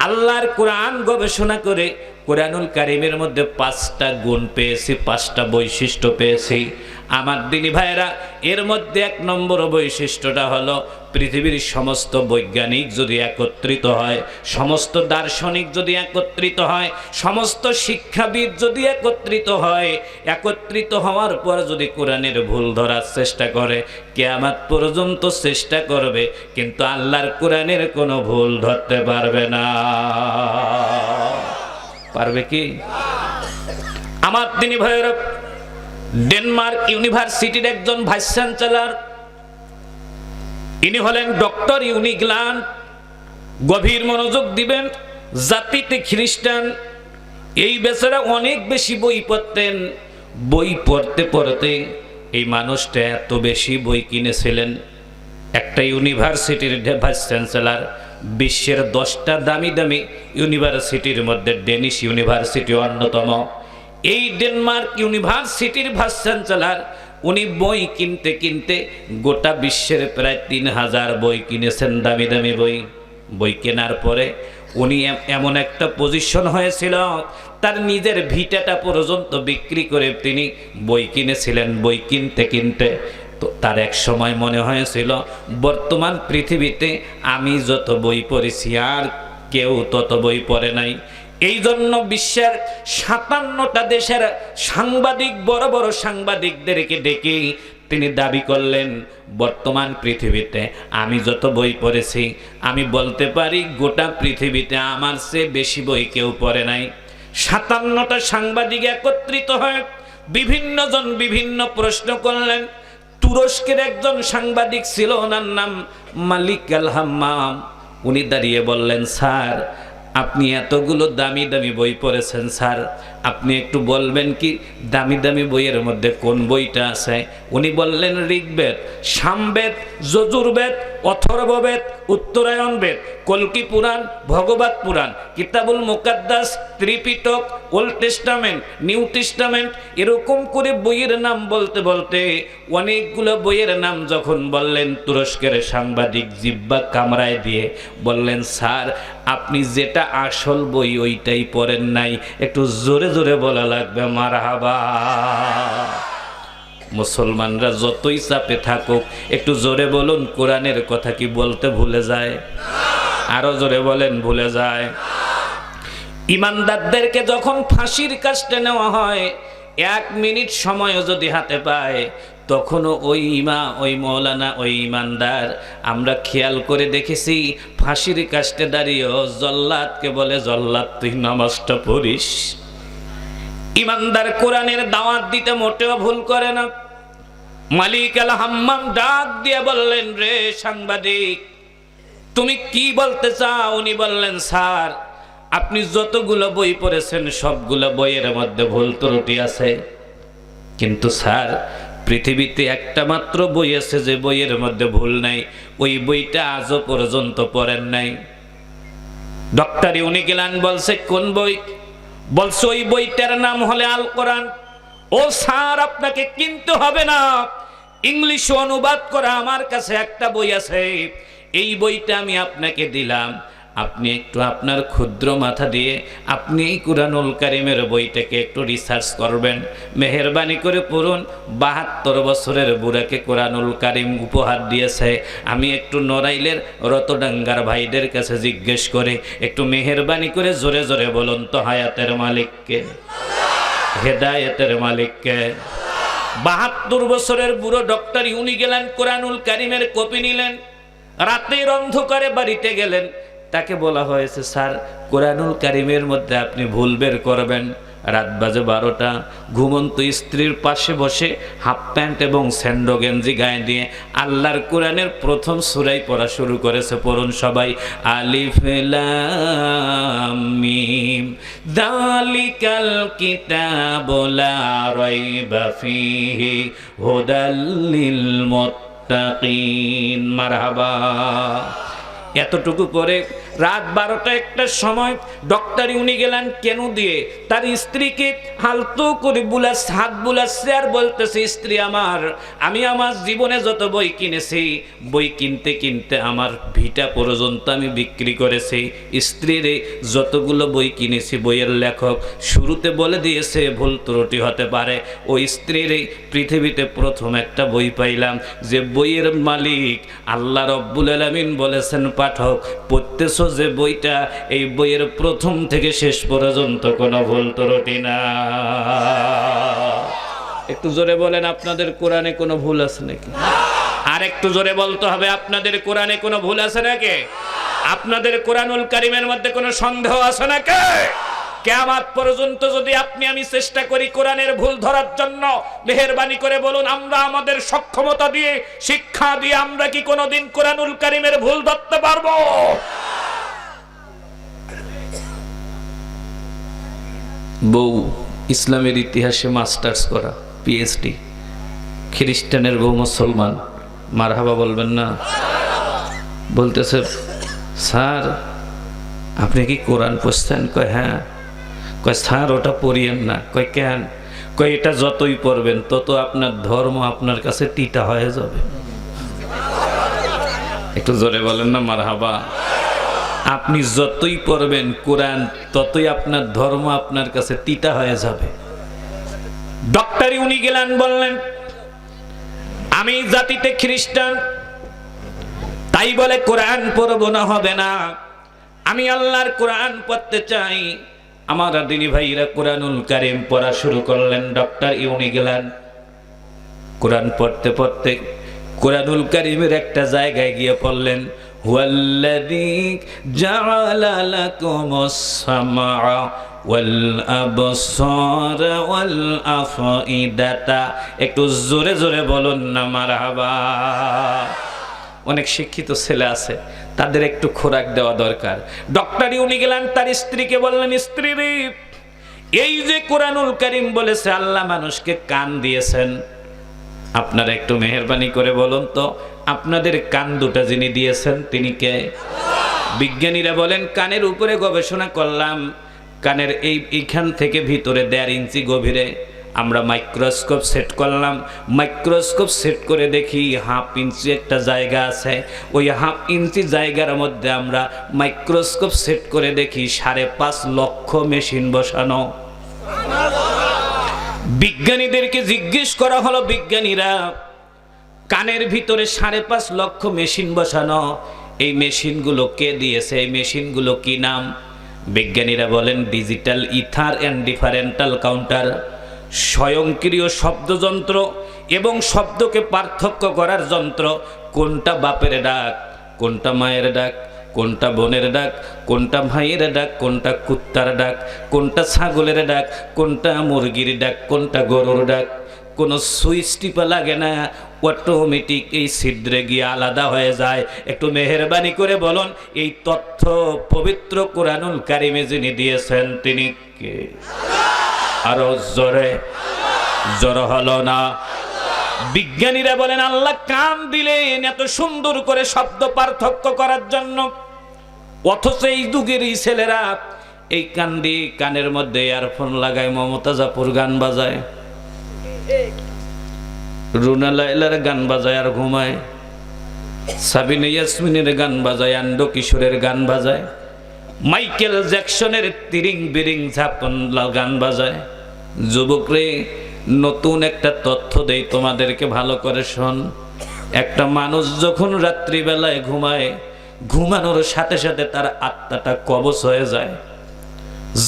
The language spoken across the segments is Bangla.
আল্লাহর কোরআন গবেষণা করে কোরআনুল কারীমের মধ্যে 5টা গুণ পেয়েছি, 5টা বৈশিষ্ট্য পেয়েছি। আমার দিনী ভাইরা, এর মধ্যে 1 নম্বর বৈশিষ্ট্যটা হলো পৃথিবীর সমস্ত বৈজ্ঞানিক যদি একত্রিত হয়, সমস্ত দার্শনিক যদি একত্রিত হয়, সমস্ত শিক্ষাবিদ যদি একত্রিত হয়, একত্রিত হওয়ার পর যদি কোরআনের ভুল ধরার চেষ্টা করে, কিয়ামত পর্যন্ত চেষ্টা করবে, কিন্তু আল্লাহর কোরআনের কোনো ভুল ধরতে পারবে না। পারবে কি? আমার দিনী ভাইয়েরা, ডেনমার্ক ইউনিভার্সিটির একজন ভাইস চ্যান্সেলর, ইনি হলেন ডক্টর ইউনিগ্ল্যান্ড। গভীর মনোযোগ দিবেন, জাতিতে খ্রিস্টান। এই বেচারা অনেক বেশি বই পড়তেন। বই পড়তে পড়তে এই মানুষটা এত বেশি বই কিনেছিলেন, একটা ইউনিভার্সিটির ভাইস চ্যান্সেলর, বিশ্বের 10টা দামি দামি ইউনিভার্সিটির মধ্যে ডেনিশ ইউনিভার্সিটি অন্যতম। এই ডেনমার্ক ইউনিভার্সিটির ভাইস চ্যান্সেলর, উনি বই কিনতে কিনতে গোটা বিশ্বের প্রায় 3000 বই কিনেছেন, দামি দামি বই। বই কেনার পরে উনি এমন একটা পজিশন হয়েছিল, তার নিজের ভিটাটা পর্যন্ত বিক্রি করে তিনি বই কিনেছিলেন। বই কিনতে কিনতে তো তার এক সময় মনে হয়েছিল, বর্তমান পৃথিবীতে আমি যত বই পড়েছি আর কেউ তত বই পড়ে নাই। এই জন্য বিশ্বের 57টা দেশের সাংবাদিক, বড় বড় সাংবাদিকদেরকে ডেকে তিনি দাবি করলেন, বর্তমান পৃথিবীতে আমি যত বই পড়েছি, আমি বলতে পারি গোটা পৃথিবীতে আমার চেয়ে বেশি বই কেউ পড়ে নাই। 57টা সাংবাদিক একত্রিত হয়ে বিভিন্ন জন বিভিন্ন প্রশ্ন করলেন। তুরস্কের একজন সাংবাদিক ছিল, ওনার নাম মালিক আল হাম্মাম। উনি দাঁড়িয়ে বললেন, স্যার আপনি এতগুলো দামি দামি বই পড়েছেন, স্যার আপনি একটু বলবেন কি দামি দামি বইয়ের মধ্যে কোন বইটা আছে? উনি বললেন, ঋগ্বেদ, সামবেদ, যজুর্বেদ, অথর্ববেদ, উত্তরায়ণ বেদ, কল্কি পুরাণ, Bhagavat Purana, Kitabul Mukaddas, Tripitaka, old testament, new testament, এরকম করে বইয়ের নাম বলতে বলতে অনেকগুলো বইয়ের নাম যখন বললেন, তুরস্কের সাংবাদিক জিহ্বা কামড়ায় দিয়ে বললেন, স্যার আপনি যেটা আসল বই ওইটাই পড়েন নাই, একটু জোরে জোরে বলা লাগবে মারহাবা। মুসলমানরা যতই চাপে থাকুক, একটু জোরে বলুন, কোরআনের কথা কি বলতে ভুলে যায়? আরো জোরে বলেন, ভুলে যায়? ইমানদারদেরকে যখন ফাঁসির কাস্টে নেওয়া হয়, 1 মিনিট সময়ও যদি হাতে পায়, তখনও ওই মৌলানা, ওই ইমানদার, আমরা খেয়াল করে দেখেছি ফাঁসির কাস্টে দাঁড়িয়েও জল্লাদকে বলে, জল্লাদ তুই নামাজটা পড়িস। ইমানদার কোরআনের দাওয়াত দিতে মোটেও ভুল করে না। মালিক আল হাম্মাম ডাক দিয়ে বললেন, রে সাংবাদিক তুমি কি বলতে চাও? উনি বললেন, স্যার আপনি যতগুলো বই পড়েছেন সবগুলো বইয়ের মধ্যে ভুল ত্রুটি আছে, কিন্তু স্যার পৃথিবীতে একটা মাত্র বই আছে যে বইয়ের মধ্যে ভুল নাই, ওই বইটা আজও পর্যন্ত পড়েন নাই। ডক্টর ইউনিগ্ল্যান্ড বলছে, কোন বই? বলছে ওই বইটার নাম হলে আল কোরআন। ও স্যার আপনাকে কিনতে হবে না, ইংলিশে অনুবাদ করা আমার কাছে একটা বই আছে, এই বইটা আমি আপনাকে দিলাম, আপনি একটু আপনার ক্ষুদ্র মাথা দিয়ে আপনি এই কুরআনুল কারীমের বইটাকে একটু রিসার্চ করবেন, মেহেরবানি করে পড়ুন। 72 বছরের বুড়াকে কুরআনুল কারীম উপহার দিয়েছে। আমি একটু নড়াইলের রতডাঙ্গার ভাইদের কাছে জিজ্ঞেস করে একটু মেহেরবানি করে জোরে জোরে বলুন তো, হায়াতের মালিককে, হেদায়েতের মালিককে? 72 বছরের বুড়ো ডক্টর ইউনিগ্ল্যান্ড কুরআনুল কারীমের কপি নিলেন, রাতের অন্ধকারে বাড়িতে গেলেন, তাকে বলা হয়েছে, স্যার কুরআনুল কারীমের মধ্যে আপনি ভুল বের করবেন। রাত বাজে 12টা, ঘুমন্ত স্ত্রীর পাশে বসে হাফ প্যান্ট এবং স্যান্ডো গেঞ্জি গায়ে দিয়ে আল্লাহর কোরআনের প্রথম সূরাই পড়া শুরু করেছে। পড়ুন সবাই, আলিফ লাম মিম যালিকাল কিতাবু লা রাইবা ফীহি হুদাল লিল মুত্তাকিন। মারহাবা। এতটুকু পরে রাত 12টা-1টার সময় ডক্টর উনি গেলেন কেন দিয়ে তার স্ত্রীকে হালতো করে হাত বুলাচ্ছে আর বলতেছে, স্ত্রী আমার, আমি আমার জীবনে যত বই কিনেছি, বই কিনতে কিনতে আমার ভিটা পর্যন্ত আমি বিক্রি করেছি। স্ত্রীর যতগুলো বই কিনেছি বইয়ের লেখক শুরুতে বলে দিয়েছে ভুল ত্রুটি হতে পারে। ওই স্ত্রীর পৃথিবীতে প্রথম একটা বই পাইলাম যে বইয়ের মালিক আল্লাহ রব্বুল আলামিন বলেছেন, পাঠক পড়তেছো যে বইটা, এই বইয়ের প্রথম থেকে শেষ পর্যন্ত কোনো ভুল ত্রুটি না। একটু জোরে বলেন, আপনাদের কোরআনে কোনো ভুল আছে নাকি? আর একটু জোরে বলতে হবে, আপনাদের কোরআনে কোনো ভুল আছে নাকি? আপনাদের কোরআনুল কারীমের মধ্যে কোনো সন্দেহ আছে নাকি? কিয়ামত পর্যন্ত যদি আপনি আমি চেষ্টা করি কোরআনের ভুল ধরার জন্য, মেহেরবানি করে বলুন, আমরা আমাদের সক্ষমতা দিয়ে, শিক্ষা দিয়ে আমরা কি কোনোদিন কোরআনুল কারীমের ভুল ধরতে পারবো? বউ ইসলামের ইতিহাসে মাস্টার্স করা, পিএইচডি, খ্রিস্টানের বউ মুসলমান, মারহাবা বলবেন না? বলতেছে, স্যার আপনি কি কোরআন পড়ছেন? কয় হ্যাঁ। কয় স্যার ওটা পড়িয়েন না। কয় কেন? কয় এটা যতই পড়বেন তত আপনার ধর্ম আপনার কাছে তিতা হয়ে যাবে। একটু জোরে বলেন না মারহাবা। আপনি যতই পড়বেন কোরআন ততই আপনার ধর্ম আপনার কাছে তিতা হয়ে যাবে। ডক্টরি উনি গেলেন, বললেন আমি জাতিতে খ্রিস্টান, তাই বলে কোরআন পড়বো না, হবে না। আমি আল্লাহর কোরআন পড়তে চাই। আমার দিনী ভাইরা কোরআনুল কারীম পড়া শুরু করলেন। ডক্টর ইউনি গেলেন, কোরআন পড়তে পড়তে কোরআনুল কারীমের একটা জায়গায় গিয়ে পড়লেন, হুয়াল্লাযী জাআলা লাকুমুস সামআ ওয়াল আবসারা ওয়াল আফইদাতা। একটু জোরে জোরে বলুন না মারহাবা। অনেক শিক্ষিত ছেলে আছে, তাদের একটু খোরাক দেওয়া দরকার। ডক্টর ইউনি গেলেন, তার স্ত্রীকে বললেন, স্ত্রী রে, এই যে কোরআনুল কারীম বলেছে আল্লাহ মানুষকে কান দিয়েছেন, আপনারা একটু মেহেরবানি করে বলুন তো আপনাদের কান দুটা যিনি দিয়েছেন তিনি কে? বিজ্ঞানীরা বলেন কানের উপরে গবেষণা করলাম, কানের এইখান থেকে ভিতরে 1.5 ইঞ্চি গভীরে আমরা মাইক্রোস্কোপ সেট করলাম। মাইক্রোস্কোপ সেট করে দেখি 1/2 ইঞ্চি একটা জায়গা আছে। ওই 1/2 ইঞ্চি জায়গার মধ্যে আমরা মাইক্রোস্কোপ সেট করে দেখি 5.5 লক্ষ মেশিন বসানো। বিজ্ঞানীদেরকে জিজ্ঞেস করা হলো, বিজ্ঞানীরা কানের ভিতরে 5.5 লক্ষ মেশিন বসানো, এই মেশিনগুলো কে দিয়েছে? এই মেশিনগুলো কি নাম? বিজ্ঞানীরা বলেন ডিজিটাল ইথার অ্যান্ড ডিফারেন্টাল কাউন্টার, স্বয়ংক্রিয় শব্দযন্ত্র এবং শব্দকে পার্থক্য করার যন্ত্র। কোনটা বাপের ডাক, কোনটা মায়ের ডাক, কোনটা বোনের ডাক, কোনটা ভাইয়ের ডাক, কোনটা কুত্তার ডাক, কোনটা ছাগলের ডাক, কোনটা মুরগির ডাক, কোনটা গরুর ডাক, কোনো সুইচ টিপা লাগে না, অটোমেটিক এই ছিদ্রে গিয়ে আলাদা হয়ে যায়। একটু মেহেরবানি করে বলুন, এই তথ্য পবিত্র কোরআনুল কারীমে যিনি দিয়েছেন তিনি কে? আরো জোরে, জোর হলো না? বিজ্ঞানীরা বলেন আল্লাহ কান দিলেন এত সুন্দর করে শব্দ পার্থক্য করার জন্য, অথচ এই যুগের এই ছেলেরা এই কান দিয়ে কানের মধ্যে ইয়ারফোন লাগায়, মমতাজাপুর গান বাজায়, রুনা লায়লার গান বাজায় আর ঘুমায়, সাবিনা ইয়াসমিনের গান বাজায়, আন্ডো কিশোরের গান বাজায়, মাইকেল জ্যাকসনের তিরিং বিরিং ঝাপন গান বাজায়। যুবকরে নতুন একটা তথ্য দেই তোমাদেরকে, ভালো করে শোন। একটা মানুষ যখন রাত্রিবেলায় ঘুমায়, ঘুমানোর সাথে সাথে তার আত্মাটা কবজ হয়ে যায়,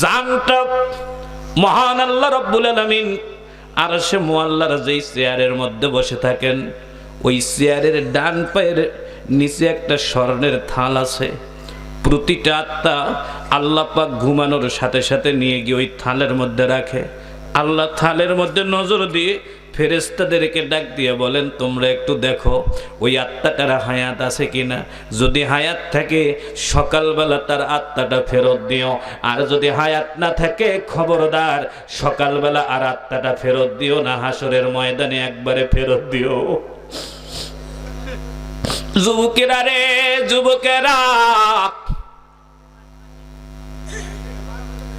জানটা মহান আল্লাহ রব্বুল আলামিন আরশে মুআল্লার যেই চেয়ারের মধ্যে বসে থাকেন, ওই চেয়ারের ডান পায়ের নিচে একটা স্বর্ণের থাল আছে। প্রতিটা আত্মা আল্লাহ পাক ঘুমানোর সাথে সাথে নিয়ে গিয়ে ওই থালের মধ্যে রাখে। আল্লাহ থালের মধ্যে নজর দিয়ে ফেরেশতাদেরকে ডাক দিয়ে বলেন, তোমরা একটু দেখো ওই আত্মাটার হায়াত আছে কিনা। যদি হায়াত থাকে সকালবেলা তার আত্মাটা ফেরত দিও, আর যদি হায়াত না থাকে খবরদার সকালবেলা আর আত্মাটা ফেরত দিও না, হাসরের ময়দানে একবারে ফেরত দিও। যুবকেরা রে যুবকেরা,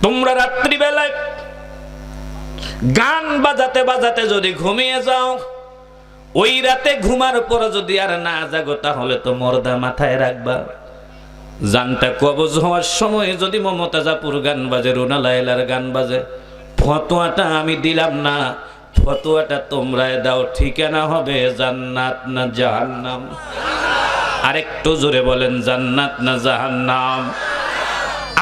তোমরা রাত্রিবেলায় গান বাজাতে বাজাতে যদি ঘুমিয়ে যাও, ওই রাতে ঘুমার পর যদি আর না জাগো, তাহলে তো মর্দা মাথায় রাখবা। জানটা কবজ হওয়ার সময় যদি মমতাজাপুর গান বাজে, রুনা লায়লার গান বাজে, ফতোয়াটা আমি দিলাম না, ফতোয়াটা তোমরাই দাও। ঠিকানা হবে জান্নাত না জাহান্নাম? আরেকটু জোরে বলেন, জান্নাত না জাহান্নাম?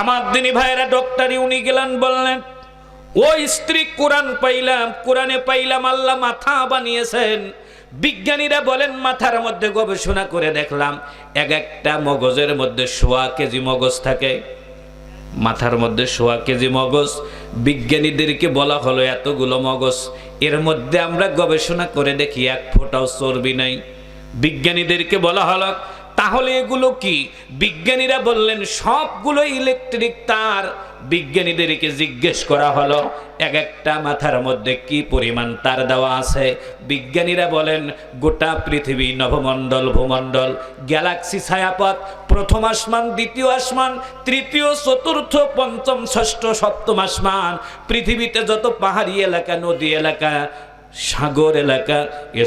আমার দিনী ভাইরা ডক্টরি উনি গেলেন, বললেন ওই স্ত্রী কোরআন পাইলাম, কোরআনে পাইলাম আল্লাহ মাথা বানিয়েছেন। বিজ্ঞানীরা বলেন মাথার মধ্যে গবেষণা করে দেখলাম এক একটা মগজের মধ্যে 1.25 কেজি মগজ থাকে। মাথার মধ্যে 1.25 কেজি মগজ। বিজ্ঞানীদেরকে বলা হলো এতগুলো মগজ, এর মধ্যে আমরা গবেষণা করে দেখি 1 ফোঁটাও চর্বি নাই। বিজ্ঞানীদেরকে বলা হলো তাহলে এগুলো কি? বিজ্ঞানীরা বললেন সবগুলো ইলেকট্রিক তার। বিজ্ঞানীদেরকে জিজ্ঞেস করা হলো এক একটা মাথার মধ্যে কি পরিমাণ তার দেওয়া আছে। বিজ্ঞানীরা বলেন গোটা পৃথিবী, নভমণ্ডল, ভূমণ্ডল, গ্যালাক্সি, ছায়াপথ, প্রথম আসমান, দ্বিতীয় আসমান, তৃতীয়, চতুর্থ, পঞ্চম, ষষ্ঠ, সপ্তম আসমান, পৃথিবীতে যত পাহাড়ি এলাকা, নদী এলাকা, সাগর এলাকা,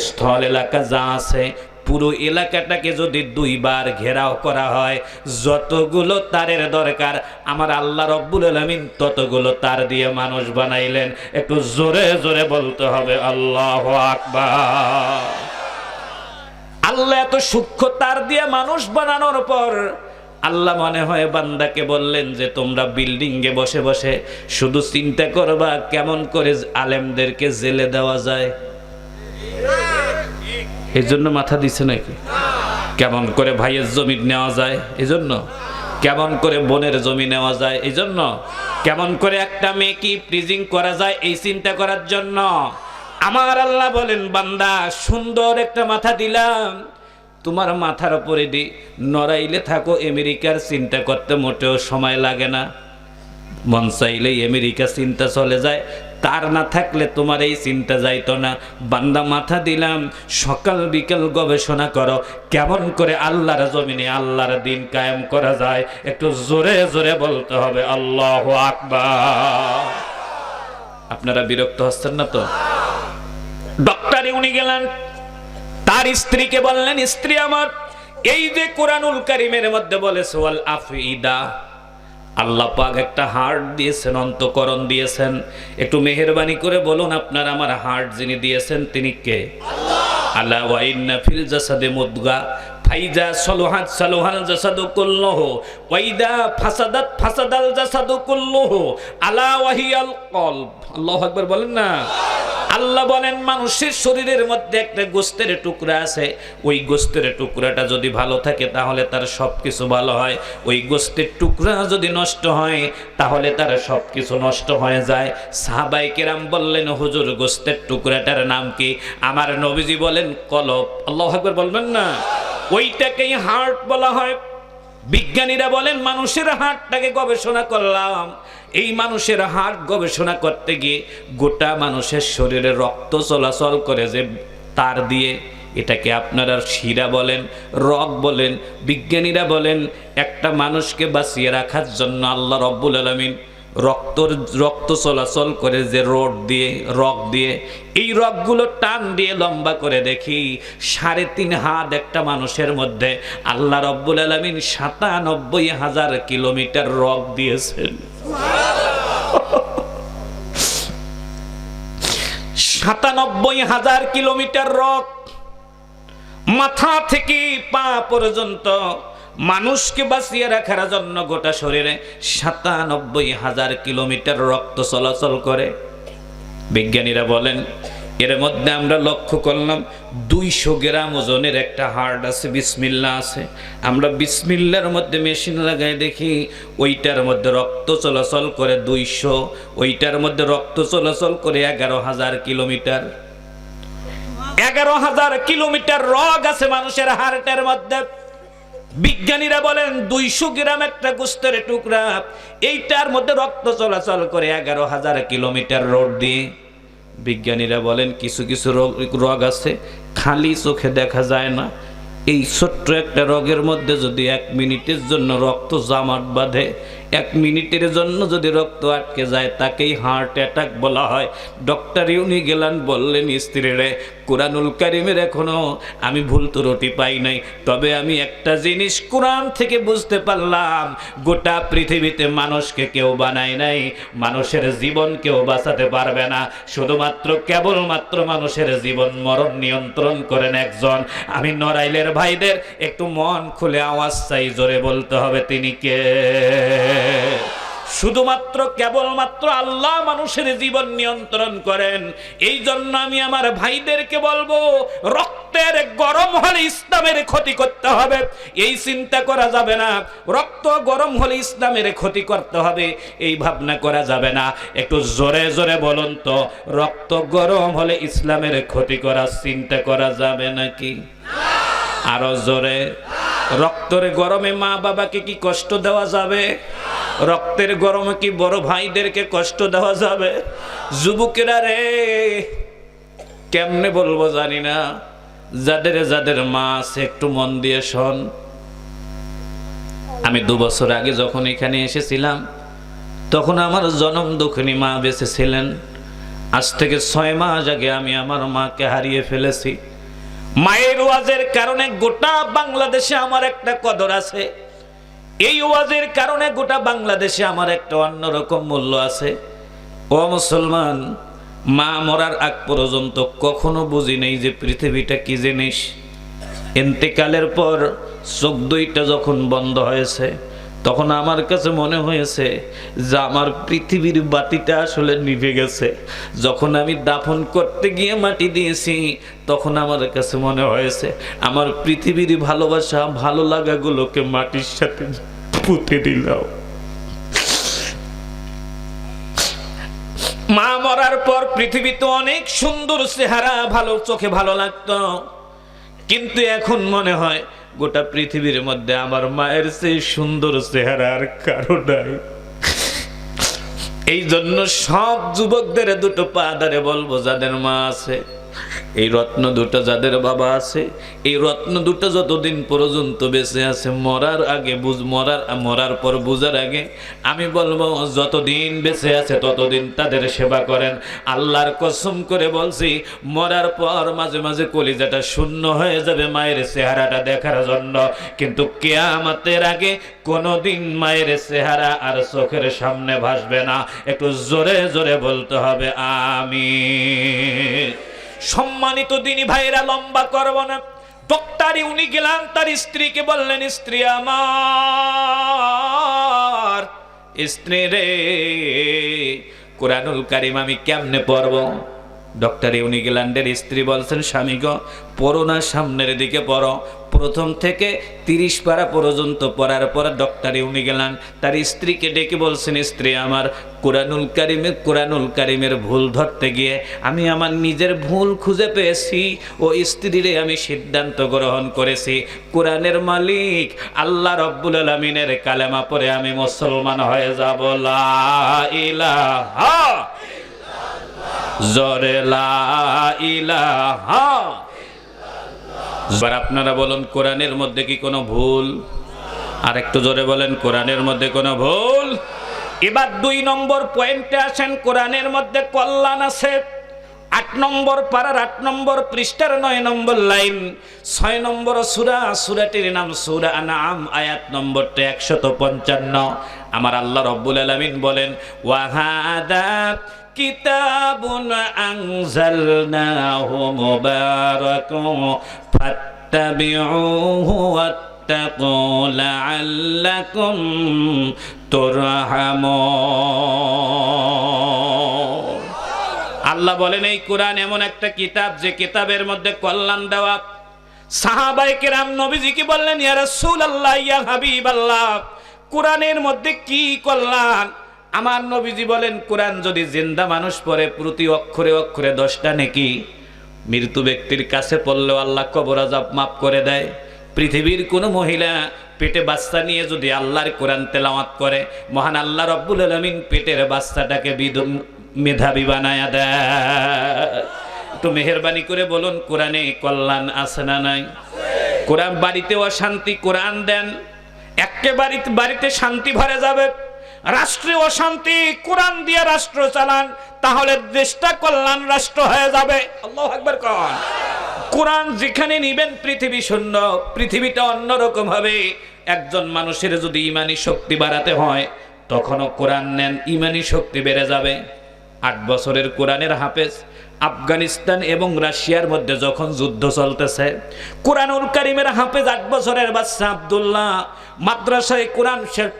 স্থল এলাকা যা আছে, পুরো এলাকাটাকে যদি 2 বার ঘেরাও করা হয়, যতগুলো তারের দরকার আমার আল্লাহ রব্বুল আলামিন ততগুলো তার দিয়ে মানুষ বানাইলেন। একটু জোরে জোরে বলতে হবে আল্লাহু আকবার। আল্লাহ এত সূক্ষ্ম তার দিয়ে মানুষ বানানোর পর আল্লাহ মনে হয় বান্দাকে বললেন যে তোমরা বিল্ডিং এ বসে বসে শুধু চিন্তা করবা কেমন করে আলেমদেরকে জেলে দেওয়া যায়। এই জন্য মাথা দিছে নাকি? কেমন করে ভাইয়ের জমি নেওয়া যায় এই জন্য? কেমন করে বোনের জমি নেওয়া যায় এই জন্য? কেমন করে একটা মেয়েকে প্রিজিং করা যায় এই চিন্তা করার জন্য? আমার আল্লাহ বলেন বান্দা সুন্দর একটা মাথা দিলাম, তোমার মাথার উপরে দি নড়াইলে থাকো, আমেরিকার চিন্তা করতে মোটেও সময় লাগে না। মন চাইলেই আমেরিকা চিন্তা চলে যায়, তার না থাকলে তোমার এই চিন্তা যাইতো না। বান্দা মাথা দিলাম, সকাল বিকাল গবেষণা করো কেমন করে আল্লাহর জমিনে আল্লাহর দিন কায়েম করা যায়। একটু জোরে জোরে বলতে হবে আল্লাহু আকবার। আপনারা বিরক্ত হচ্ছেন না তো? ডক্টরে উনি গেলেন, তার স্ত্রীকে বললেন স্ত্রী আমার, এই যে কোরআনুল কারীমের মধ্যে বলেছে ওয়াল আফইদা, আল্লাহ পাক একটা হার্ট দিয়েছেন, অন্তঃকরণ দিয়েছেন, একটু মেহেরবানি করে বলুন আপনার আমার হার্ট যিনি দিয়েছেন তিনি কে? আল্লাহ। ওয়া ইন্না ফিল জাসাদি মুদগা ফাইজা সলুহাত সলুহাল জাসাদু কুল্লুহু ওয়া ইদা ফাসাদাত ফাসাদাল জাসাদু কুল্লুহু আলা ওয়াহিয়াল কলব। আল্লাহু আকবার বলেন না। আল্লাহ বলেন মানুষের শরীরের মধ্যে একটা গোশতের টুকরা আছে, ওই গোশতের টুকরাটা যদি ভালো থাকে তাহলে তার সবকিছু ভালো হয়, ওই গোশতের টুকরা যদি নষ্ট হয় তাহলে তার সবকিছু নষ্ট হয়ে যায়। সাহাবায়ে কেরাম বললেন হুজুর গোশতের টুকরাটার নাম কি? আমার নবীজি বলেন কলব। আল্লাহু আকবার বলবেন না। ওইটাকেই হার্ট বলা হয়। বিজ্ঞানীরা বলেন মানুষের হার্টটাকে গবেষণা করলাম, এই মানুষের হার্ট গবেষণা করতে গিয়ে গোটা মানুষের শরীরে রক্ত চলাচল করে যে তার দিয়ে, এটাকে আপনারা শিরা বলেন, রগ বলেন। বিজ্ঞানীরা বলেন একটা মানুষকে বাঁচিয়ে রাখার জন্য আল্লাহ রব্বুল আলামিন রক্ত চলাচল করে যে রগ দিয়ে এই রগগুলো টান দিয়ে লম্বা করে দেখি 3.5 হাত একটা মানুষের মধ্যে আল্লাহ রব্বুল আলামিন 97,000 কিলোমিটার রগ দিয়েছেন। 97,000 কিলোমিটার রগ, মাথা থেকে পা পর্যন্ত মানুষকে বাঁচিয়ে রাখার জন্য গোটা শরীরে 97,000 কিলোমিটার রক্ত চলাচল করে। বিজ্ঞানীরা বলেন এর মধ্যে আমরা লক্ষ্য করলাম 200 গ্রাম ওজনের একটা হার্ট আছে, বিসমিল্লাহ আছে। আমরা বিসমিল্লাহর মধ্যে মেশিন লাগাই দেখি ওইটার মধ্যে রক্ত চলাচল করে 200, ওইটার মধ্যে রক্ত চলাচল করে 11,000 কিলোমিটার। 11,000 কিলোমিটার রগ আছে মানুষের হার্টের মধ্যে। বিজ্ঞানীরা বলেন 200 গ্রাম একটা গোশতের টুকরা, এইটার মধ্যে রক্ত চলাচল করে 11,000 কিলোমিটার রোড দিয়ে। বিজ্ঞানীরা বলেন কিছু কিছু রোগ আছে খালি চোখে দেখা যায় না, এই ছোট্ট একটা রোগের মধ্যে যদি 1 মিনিটের জন্য রক্ত জামাট বাঁধে 1 মিনিটের জন্য যদি রক্ত আটকে যায় তাকেই হার্ট অ্যাটাক বলা হয়। ডক্টর ইউনি গেলান বললেন স্ত্রীরে, কোরআনুল কারিমের এখনো আমি ভুল ত্রুটি পাই নাই, তবে আমি একটা জিনিস কোরআন থেকে বুঝতে পারলাম, গোটা পৃথিবীতে মানুষকে কেউ বানায় নাই, মানুষের জীবন কেউ বাঁচাতে পারবে না, শুধুমাত্র কেবলমাত্র মানুষের জীবন মরণ নিয়ন্ত্রণ করেন একজন। আমি নড়াইলের ভাইদের একটু মন খুলে আওয়াজ চাই, জোরে বলতে হবে তিনি কে? শুধুমাত্র কেবলমাত্র আল্লাহ মানুষের জীবন নিয়ন্ত্রণ করেন। এই জন্য আমি আমার ভাইদেরকে বলবো, রক্তের গরম হলে ইসলামের ক্ষতি করতে হবে, এই চিন্তা করা যাবে না। রক্ত গরম হলে ইসলামের ক্ষতি করতে হবে, এই ভাবনা করা যাবে না। একটু জোরে জোরে বলুন তো, রক্ত গরম হলে ইসলামের ক্ষতি করার চিন্তা করা যাবে নাকি? আরো জোরে। রক্তের গরমে মা বাবাকে কি কষ্ট দেওয়া যাবে? রক্তের গরমে কি বড় ভাইদেরকে কষ্ট দেওয়া যাবে? যুবকেরা রে, কেমনে বলবো জানি না, যাদের যাদের মা আছে একটু মন দিয়ে শোন। আমি 2 বছর আগে যখন এখানে এসেছিলাম তখন আমার জনম দুঃখিনী মা বেঁচে ছিলেন। আজ থেকে 6 মাস আগে আমি আমার মাকে হারিয়ে ফেলেছি। মায়ের ওয়াজের কারণে গোটা বাংলাদেশে আমার একটা কদর আছে, এই ওয়াজের কারণে গোটা বাংলাদেশে আমার একটা অন্যরকম মূল্য আছে। ও মুসলমান, মা মরার আগ পর্যন্ত কখনো বুঝি নেই যে পৃথিবীটা কি জিনিস। ইন্তেকালের পর চোখ দুইটা যখন বন্ধ হয়েছে তখন আমার কাছে মনে হয়েছে যে আমার পৃথিবীর বাতিটা আসলে নিভে গেছে। যখন আমি দাফন করতে গিয়ে মাটি দিয়েছি তখন আমার কাছে মনে হয়েছে আমার পৃথিবীর ভালোবাসা ভালো লাগাগুলোকে মাটির সাথে পুঁতে দিলাম। মা মরার পর পৃথিবীতে অনেক সুন্দর চেহারা, ভালো চোখে ভালো লাগতো, কিন্তু এখন মনে হয় গোটা পৃথিবীর মধ্যে আমার মায়ের চেয়ে সুন্দর চেহারা আর কারো নাই। এই জন্য সব যুবকদের 2 পা ধরে বলবো, যাদের মা আছে, এই রত্ন 2টা যাদের বাবা আছে, এই রত্ন 2টা যতদিন পর্যন্ত বেঁচে আছে, মরার আগে মরার পর বুঝার আগে আমি বলবো যতদিন বেঁচে আছে ততদিন তাদের সেবা করেন। আল্লাহর কসম করে বলছি, মরার পর মাঝে মাঝে কলিজাটা শূন্য হয়ে যাবে মায়ের চেহারাটা দেখার জন্য, কিন্তু কিয়ামতের আগে কোনোদিন মায়ের চেহারা আর চোখের সামনে ভাসবে না। একটু জোরে জোরে বলতে হবে আমিন। সম্মানিত দিনী ভাইরা, লম্বা করব না। ডক্টর উনি গেলেন, তার স্ত্রীকে বললেন, স্ত্রী আমার, স্ত্রী রে, কোরআনুল কারীম আমি কেমনে পড়ব? ডক্টর ইউনিগ্ল্যান্ডের স্ত্রী বলছেন, স্বামী গো, পড়ো না, সামনের দিকে পড়ো। প্রথম থেকে 30 পারা পর্যন্ত পড়ার পর ডক্টর ইউনিগ্ল্যান্ড তার স্ত্রীকে ডেকে বলছেন, স্ত্রী আমার, কোরআনুল কারীমের ভুল ধরতে গিয়ে আমি আমার নিজের ভুল খুঁজে পেয়েছি। ও স্ত্রীরে আমি সিদ্ধান্ত গ্রহণ করেছি, কোরআনের মালিক আল্লাহ রব্বুল আলামিনের কালেমা পড়ে আমি মুসলমান হয়ে যাব। লা ইলাহা জোরে লা ইলাহা। এবার আপনারা বলুন, কোরআনের মধ্যে কি কোনো ভুল? আর একটু জোরে বলেন, কোরআনের মধ্যে কোনো ভুল? এবার 2 নম্বর পয়েন্টে আসেন। কোরআনের মধ্যে কল্যাণ আছে। 8 নম্বর পারার 8 নম্বর পৃষ্ঠার 9 নম্বর লাইন, 6 নম্বর সূরা, সূরাটির নাম সূরা আনআম, আয়াত নম্বরটা 155। আমার আল্লাহ রব্বুল আলামিন বলেন, ওয়া হাদা কিতাবুন আনজালনাহু মুবারাকুন ফাত্তাবিউহু ওয়াত্তাকু লাআল্লাকুম তুরহামুন। আল্লাহ বলেন, এই কোরআন এমন একটা কিতাব যে কিতাবের মধ্যে কল্যাণ দেওয়া। সাহাবায়ে কেরাম নবীজিকে বললেন, ইয়া রাসূলুল্লাহ, ইয়া হাবিবাল্লাহ, কোরআনের মধ্যে কি কল্যাণ? আমার নবীজি বলেন, কোরআন যদি জিন্দা মানুষ পড়ে প্রতি অক্ষরে অক্ষরে 10টা নেকি। মৃত্যু ব্যক্তির কাছে পড়লেও আল্লাহ কবর আযাব মাফ করে দেয়। পৃথিবীর কোন মহিলা পেটে বাচ্চা নিয়ে যদি আল্লাহর কোরআন তেলাওয়াত করে, মহান আল্লাহ রব্বুল আলামিন পেটের বাচ্চাটাকে মেধাবী বানায়া দেয়। একটু মেহেরবানি করে বলুন, কোরআনে কল্যাণ আছে না নাই? কোরআন বাড়িতে অশান্তি, কোরআন দেন, একেবারে বাড়িতে শান্তি ভরে যাবে। রাষ্ট্রে অশান্তি, কোরআন দিয়ে রাষ্ট্র চালান, তাহলে দেশটা কল্যাণ রাষ্ট্র হয়ে যাবে। আল্লাহু আকবার কোন। কোরআন যেখানে নিবেন পৃথিবী শূন্য, পৃথিবীটা অন্যরকম হবে। একজন মানুষের যদি ইমানি শক্তি বাড়াতে হয় তখনও কোরআন নেন, ইমানি শক্তি বেড়ে যাবে। 8 বছরের কোরআনের হাফেজ, আফগানিস্তান এবং রাশিয়ার মধ্যে যখন যুদ্ধ চলতেছে, কোরআনুল কারীমের হাফেজ 8 বছরের বাচ্চা আব্দুল্লাহ মাদ্রাসায়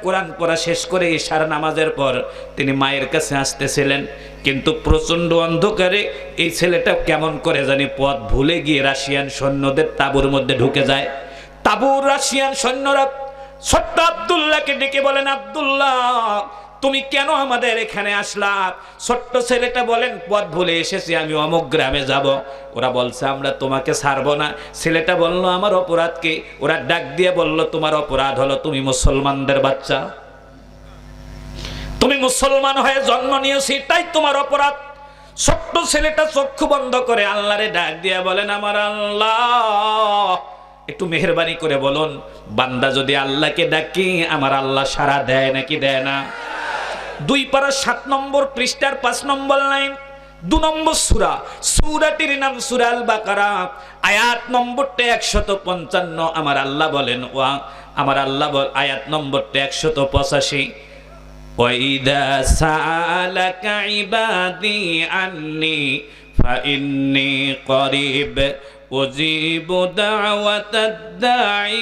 কোরআন পড়া শেষ করে ইশার নামাজের পর তিনি মায়ের কাছে আসতেছিলেন, কিন্তু প্রচন্ড অন্ধকারে এই ছেলেটা কেমন করে জানি পথ ভুলে গিয়ে রাশিয়ান সৈন্যদের তাঁবুর মধ্যে ঢুকে যায়। তাঁবুর রাশিয়ান সৈন্যরা ছোট্ট আব্দুল্লাহকে ডেকে বলেন, আব্দুল্লাহ তুমি কেন আমাদের এখানে আসলা? ছোট্ট ছেলেটা বলেন, পথ ভুলে এসেছি, আমি অমুক গ্রামে যাব। ওরা বলছে আমরা তোমাকে ছাড়বো না। ছেলেটা বলল আমার অপরাধ কি? ওরা ডাক দিয়ে বলল তোমার অপরাধ হলো তুমি মুসলমানদের বাচ্চা, তুমি মুসলমান হয়ে জন্ম নিয়েছি, তাই তোমার অপরাধ। ছোট্ট ছেলেটা চক্ষু বন্ধ করে আল্লাহরে ডাক দিয়ে বলেন, আমার আল্লাহ একটু মেহেরবানি করে বলুন, বান্দা যদি আল্লাহকে ডাকি আমার আল্লাহ সাড়া দেয় নাকি দেয় না? 2 পারা 7 নম্বর পৃষ্ঠার 5 নম্বর লাইন, 2 নম্বর সূরা, সূরাটির নাম সূরা আল বাকারা, আয়াত নম্বরটা 155। আমার আল্লাহ বলেন, আমার আল্লাহ আয়াত নম্বরটা 185, ওয়াইদা সাআলাকা ইবাদি আন্নি ফাইন্নী করিব উজিবু দাওয়াতাদ দাঈ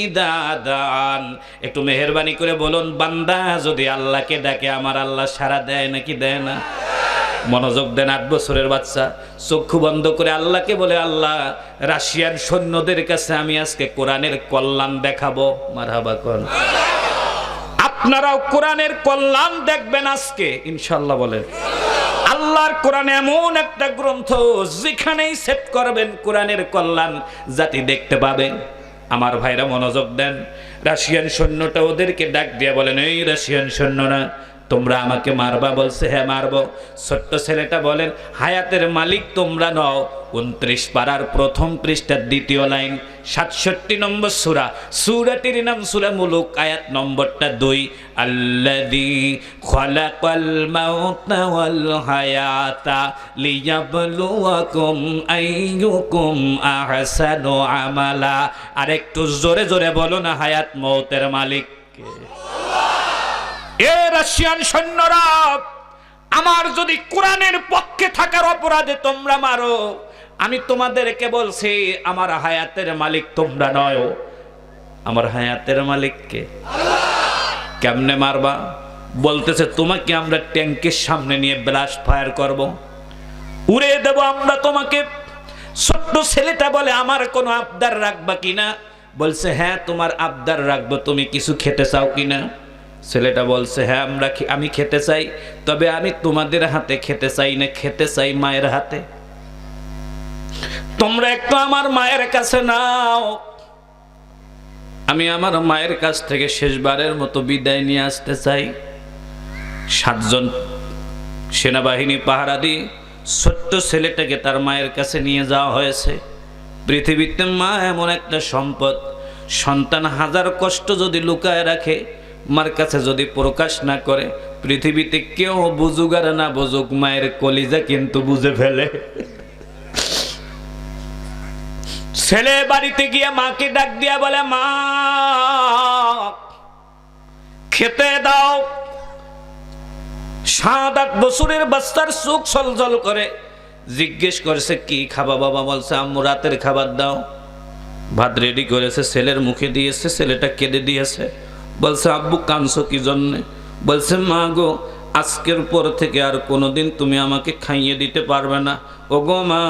ইযা দাআন। একটু মেহেরবানি করে বলুন, বান্দা যদি আল্লাহকে ডাকে আমার আল্লাহ সাড়া দেয় নাকি দেয় না? মনোযোগ দেন। 8 বছরের বাচ্চা চক্ষু বন্ধ করে আল্লাহকে বলে, আল্লাহ রাশিয়ান সৈন্যদের কাছে আমি আজকে কোরআনের কল্যাণ দেখাবো। মারহাবা কোন। আপনারাও কোরআনের কল্যাণ দেখবেন আজকে ইনশাআল্লাহ বলেন। আল্লাহর কোরআন এমন একটা গ্রন্থ, যেখানেই সেট করবেন কোরআনের কল্যাণ জাতি দেখতে পাবে। আমার ভাইরা মনোযোগ দেন। রাশিয়ান সৈন্যটা ওদেরকে ডাক দিয়ে বলেন, এই রাশিয়ান সৈন্যরা তোমরা আমাকে মারবা? বলছে হ্যাঁ মারবো। ছোট্ট ছেলেটা বলেন, হায়াতের মালিক তোমরা নও। 29 পারার 1ম পৃষ্ঠার 2য় লাইন, 67 নম্বর সূরা, সূরাটির নাম সূরা মুলুক, আয়াত নম্বরটা 2, আল্লাযী খালাকাল মাউতা ওয়াল হায়াতা লিয়াবলুয়াকুম আইয়ুকুম আহসানু আমালা। আর একটু জোরে জোরে বলো না, হায়াত মউতের মালিক কে? এ রাশিয়ান সৈন্যরা, আমার যদি কোরআনের পক্ষে থাকার অপরাধে তোমরা মারো, আমি তোমাদেরকে বলছি আমার হায়াতের মালিক তোমরা নয়। আমার হায়াতের মালিক কে? কেমনে মারবা? বলতেছে তোমাকে আমরা ট্যাঙ্কের সামনে নিয়ে ব্লাস্ট ফায়ার করব, উড়িয়ে দেব আমরা তোমাকে। ছোট্ট ছেলেটা বলে, আমার কোনো আবদার রাখবা কিনা? বলছে হ্যাঁ তোমার আবদার রাখবো, তুমি কিছু খেতে চাও কিনা? ছেলেটা বলছে হ্যাঁ আমি খেতে চাই, তবে আমি তোমাদের হাতে খেতে চাই না, খেতে চাই মায়ের হাতে। তোমরা একটু আমার মায়ের কাছে নাও, আমি আমার মায়ের কাছ থেকে শেষবারের মতো বিদায় নিয়ে আসতে চাই। 7 জন সেনাবাহিনী পাহারা দিয়ে ছোট্ট ছেলেটাকে তার মায়ের কাছে নিয়ে যাওয়া হয়েছে। পৃথিবীতে মা এমন একটা সম্পদ, সন্তান হাজার কষ্ট যদি লুকায় রাখে, মার কাছে যদি প্রকাশ না করে, পৃথিবীতে কেউ বুঝুক আর না বুঝুক, মায়ের কলিজা কিন্তু বুঝে ফেলে। ছেলে বাড়িতে গিয়ে মাকে ডাক দিয়া বলে, মা খেতে দাও। 7-8 বছরের বাচ্চার চোখ ছলছল করে। জিজ্ঞেস করেছে কি খাবা বাবা? বলছে আম্মু রাতের খাবার দাও। ভাত রেডি করেছে, ছেলের মুখে দিয়েছে, ছেলেটা কেঁদে দিয়েছে। বলছে আব্বু কাঁদছো কি জন্যে? বলছে মা গো, আজকের পর থেকে আর কোনোদিন তুমি আমাকে খাইয়ে দিতে পারবে না। ও গো মা,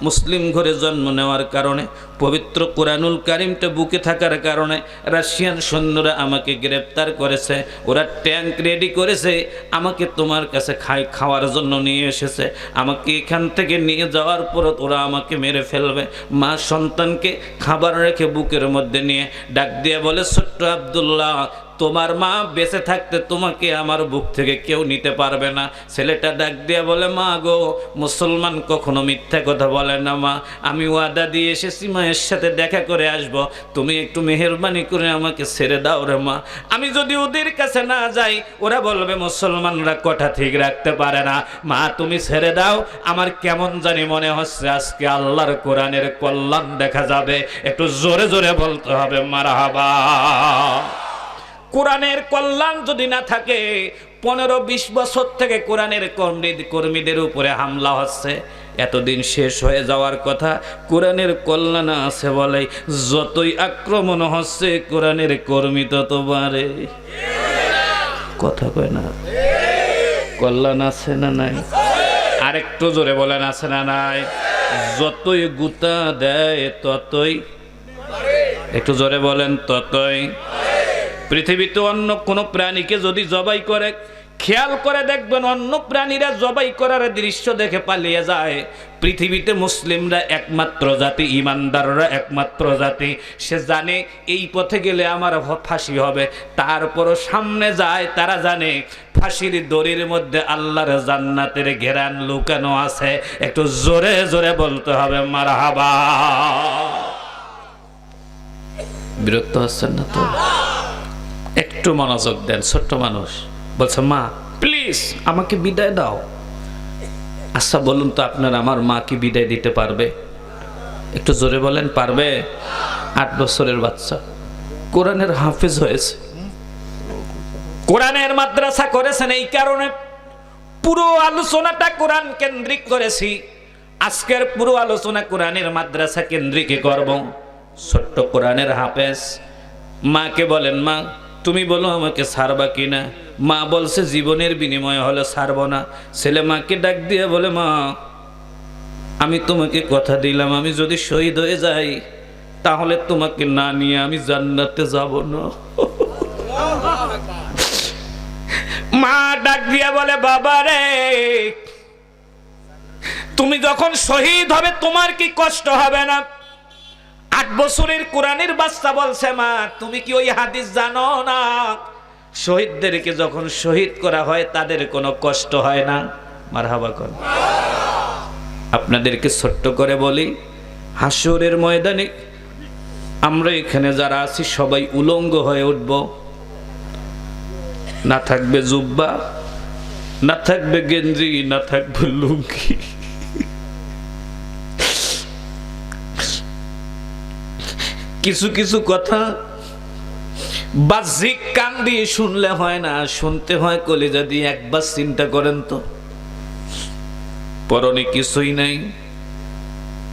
মুসলিম ঘরে জন্ম নেওয়ার কারণে, পবিত্র কোরআনুল কারীমটা বুকে থাকার কারণে রাশিয়ান সৈন্যরা আমাকে গ্রেপ্তার করেছে, ওরা ট্যাঙ্ক রেডি করেছে, আমাকে তোমার কাছে খাওয়ার জন্য নিয়ে এসেছে। আমাকে এখান থেকে নিয়ে যাওয়ার পর ওরা আমাকে মেরে ফেলবে। মা সন্তানকে খাবার রেখে বুকের মধ্যে নিয়ে ডাক দিয়ে বলে, ছোট্ট আব্দুল্লাহ তোমার মা বেঁচে থাকতে তোমাকে আমার বুক থেকে কেউ নিতে পারবে না। ছেলেটা ডাক দিয়ে বলে, মা গো, মুসলমান কখনো মিথ্যা কথা বলে না মা, আমি ওয়াদা দিয়ে এসেছি মায়ের সাথে দেখা করে আসব, তুমি একটু মেহেরবানি করে আমাকে ছেড়ে দাও রে মা। আমি যদি ওদের কাছে না যাই ওরা বলবে মুসলমানরা কথা ঠিক রাখতে পারে না, মা তুমি ছেড়ে দাও, আমার কেমন জানি মনে হচ্ছে আজকে আল্লাহর কোরআনের কল্যাণ দেখা যাবে। একটু জোরে জোরে বলতে হবে মারহাবা। কোরআনের কল্যাণ যদি না থাকে, 15-20 বছর থেকে কোরআনের কর্মীদের উপরে হামলা হচ্ছে, এতদিন শেষ হয়ে যাওয়ার কথা, কোরআনের কল্যাণ আছে বলে যতই আক্রমণ হচ্ছে কোরআনের কর্মী তত বাড়ে। কথা কয় না? কল্যাণ আছে না নাই? আরেকটু জোরে বলেন আছে না নাই? যতই গুতা দেয় ততই, একটু জোরে বলেন, ততই। পৃথিবীতে অন্য কোনো প্রাণীকে যদি জবাই করে, খেয়াল করে দেখবেন অন্য প্রাণীরা জবাই করার দৃশ্য দেখে পালিয়ে যায়। পৃথিবীতে মুসলিমরা একমাত্র জাতি, ইমানদাররা একমাত্র জাতি, সে জানে এই পথে গেলে আমার ফাঁসি হবে, তারপরও সামনে যায়। তারা জানে ফাঁসির দড়ির মধ্যে আল্লাহর জান্নাতের ঘেরান লুকানো আছে। একটু জোরে জোরে বলতে হবে মারহাবা। বিরক্ত হচ্ছেন না তো? একটু মনোযোগ দেন। ছোট্ট মানুষ বলছে, মা প্লিজ আমাকে বিদায় দাও। আচ্ছা বলুন তো, আপনার আমার মা কি বিদায় দিতে পারবে? একটু জোরে বলেন, পারবে? 8 বছরের বাচ্চা, কোরআনের হাফেজ হয়েছে, কোরআনের মাদ্রাসা করেছেন। এই কারণে পুরো আলোচনাটা কোরআন কেন্দ্রিক করেছি। আজকের পুরো আলোচনা কোরআনের মাদ্রাসা কেন্দ্রিক করব। ছোট্ট কোরআনের হাফেজ মাকে বলেন, মা তুমি বলো আমাকে ছাড়বা কিনা? মা বলছে জীবনের বিনিময়ে হলে ছাড়ব না। ছেলে মাকে ডাক দিয়ে বলে, মা আমি তোমাকে কথা দিলাম, আমি যদি শহীদ হয়ে যাই তাহলে তোমাকে না নিয়ে আমি জান্নাতে যাব না। মা ডাক দিয়ে বলে, বাবা রে, তুমি যখন শহীদ হবে তোমার কি কষ্ট হবে না? 8 বছরের কোরআনের বাচ্চা বলছে, মা তুমি কি ওই হাদিস জানো না, শহীদদেরকে যখন শহীদ করা হয় তাদের কোনো কষ্ট হয় না? মারহাবা কর। আপনাদেরকে ছোট্ট করে বলি, হাসরের ময়দানে আমরা এখানে যারা আছি সবাই উলঙ্গ হয়ে উঠব। না থাকবে জুব্বা, না থাকবে গেঞ্জি, না থাকবে লুঙ্গি। কিছু কিছু কথা বাহ্যিক কান দিয়ে শুনলে হয় না, শুনতে হয় কলিজা দিয়ে। একবার চিন্তা করেন তো, পরনে কিছুই নাই,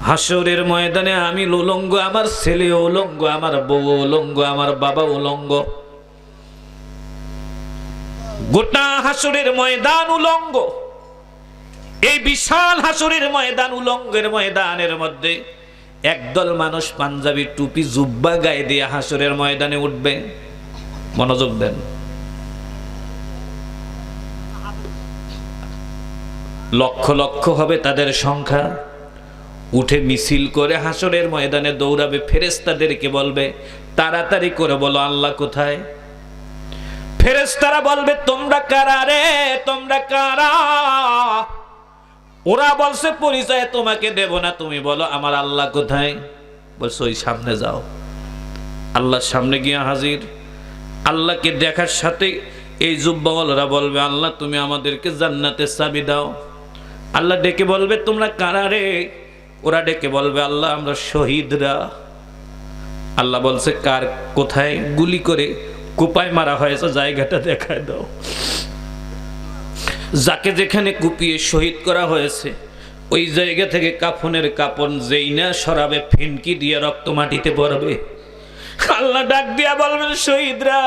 হাসরের ময়দানে আমি উলঙ্গ, আমার ছেলে উলঙ্গ, আমার বউ উলঙ্গ, আমার বাবা উলঙ্গ, গোটা হাসরের ময়দান উলঙ্গ। এই বিশাল হাসরের ময়দান, উলঙ্গের ময়দানের মধ্যে একদল মানুষ পাঞ্জাবি টুপি জুব্বা গায়ে দিয়ে হাসরের ময়দানে উঠবে। মনোযোগ দেন। লক্ষ লক্ষ হবে তাদের সংখ্যা। উঠে মিছিল করে হাসরের ময়দানে দৌড়াবে। ফেরেশতাদেরকে বলবে, তাড়াতাড়ি করে বলো আল্লাহ কোথায়? ফেরেশতারা বলবে, তোমরা কারা রে, তোমরা কারা? ওরা বলছে, পরিচয় তোমাকে দেব না, তুমি বলো আমার আল্লাহ কোথায়? বলছে ওই সামনে যাও। আল্লাহর সামনে গিয়ে হাজির। আল্লাহকে দেখার সাথে এই যুব্বাওয়ালারা বলবে, আল্লাহ তুমি আমাদেরকে জান্নাতের চাবি দাও। আল্লাহ ডেকে বলবে, তোমরা কারা রে? ওরা ডেকে বলবে, আল্লাহ আমরা শহীদরা। আল্লাহ বলছে, কার কোথায়? গুলি করে কুপায় মারা হয়েছে, জায়গাটা দেখায় দাও। যাকে যেখানে কুপিয়ে শহীদ করা হয়েছে ওই জায়গা থেকে কাফনের কাপড় যেই না সরাবে, ফিনকি দিয়ে রক্ত মাটিতে পড়বে। আল্লাহ ডাক দিয়া বলবেন, শহীদরা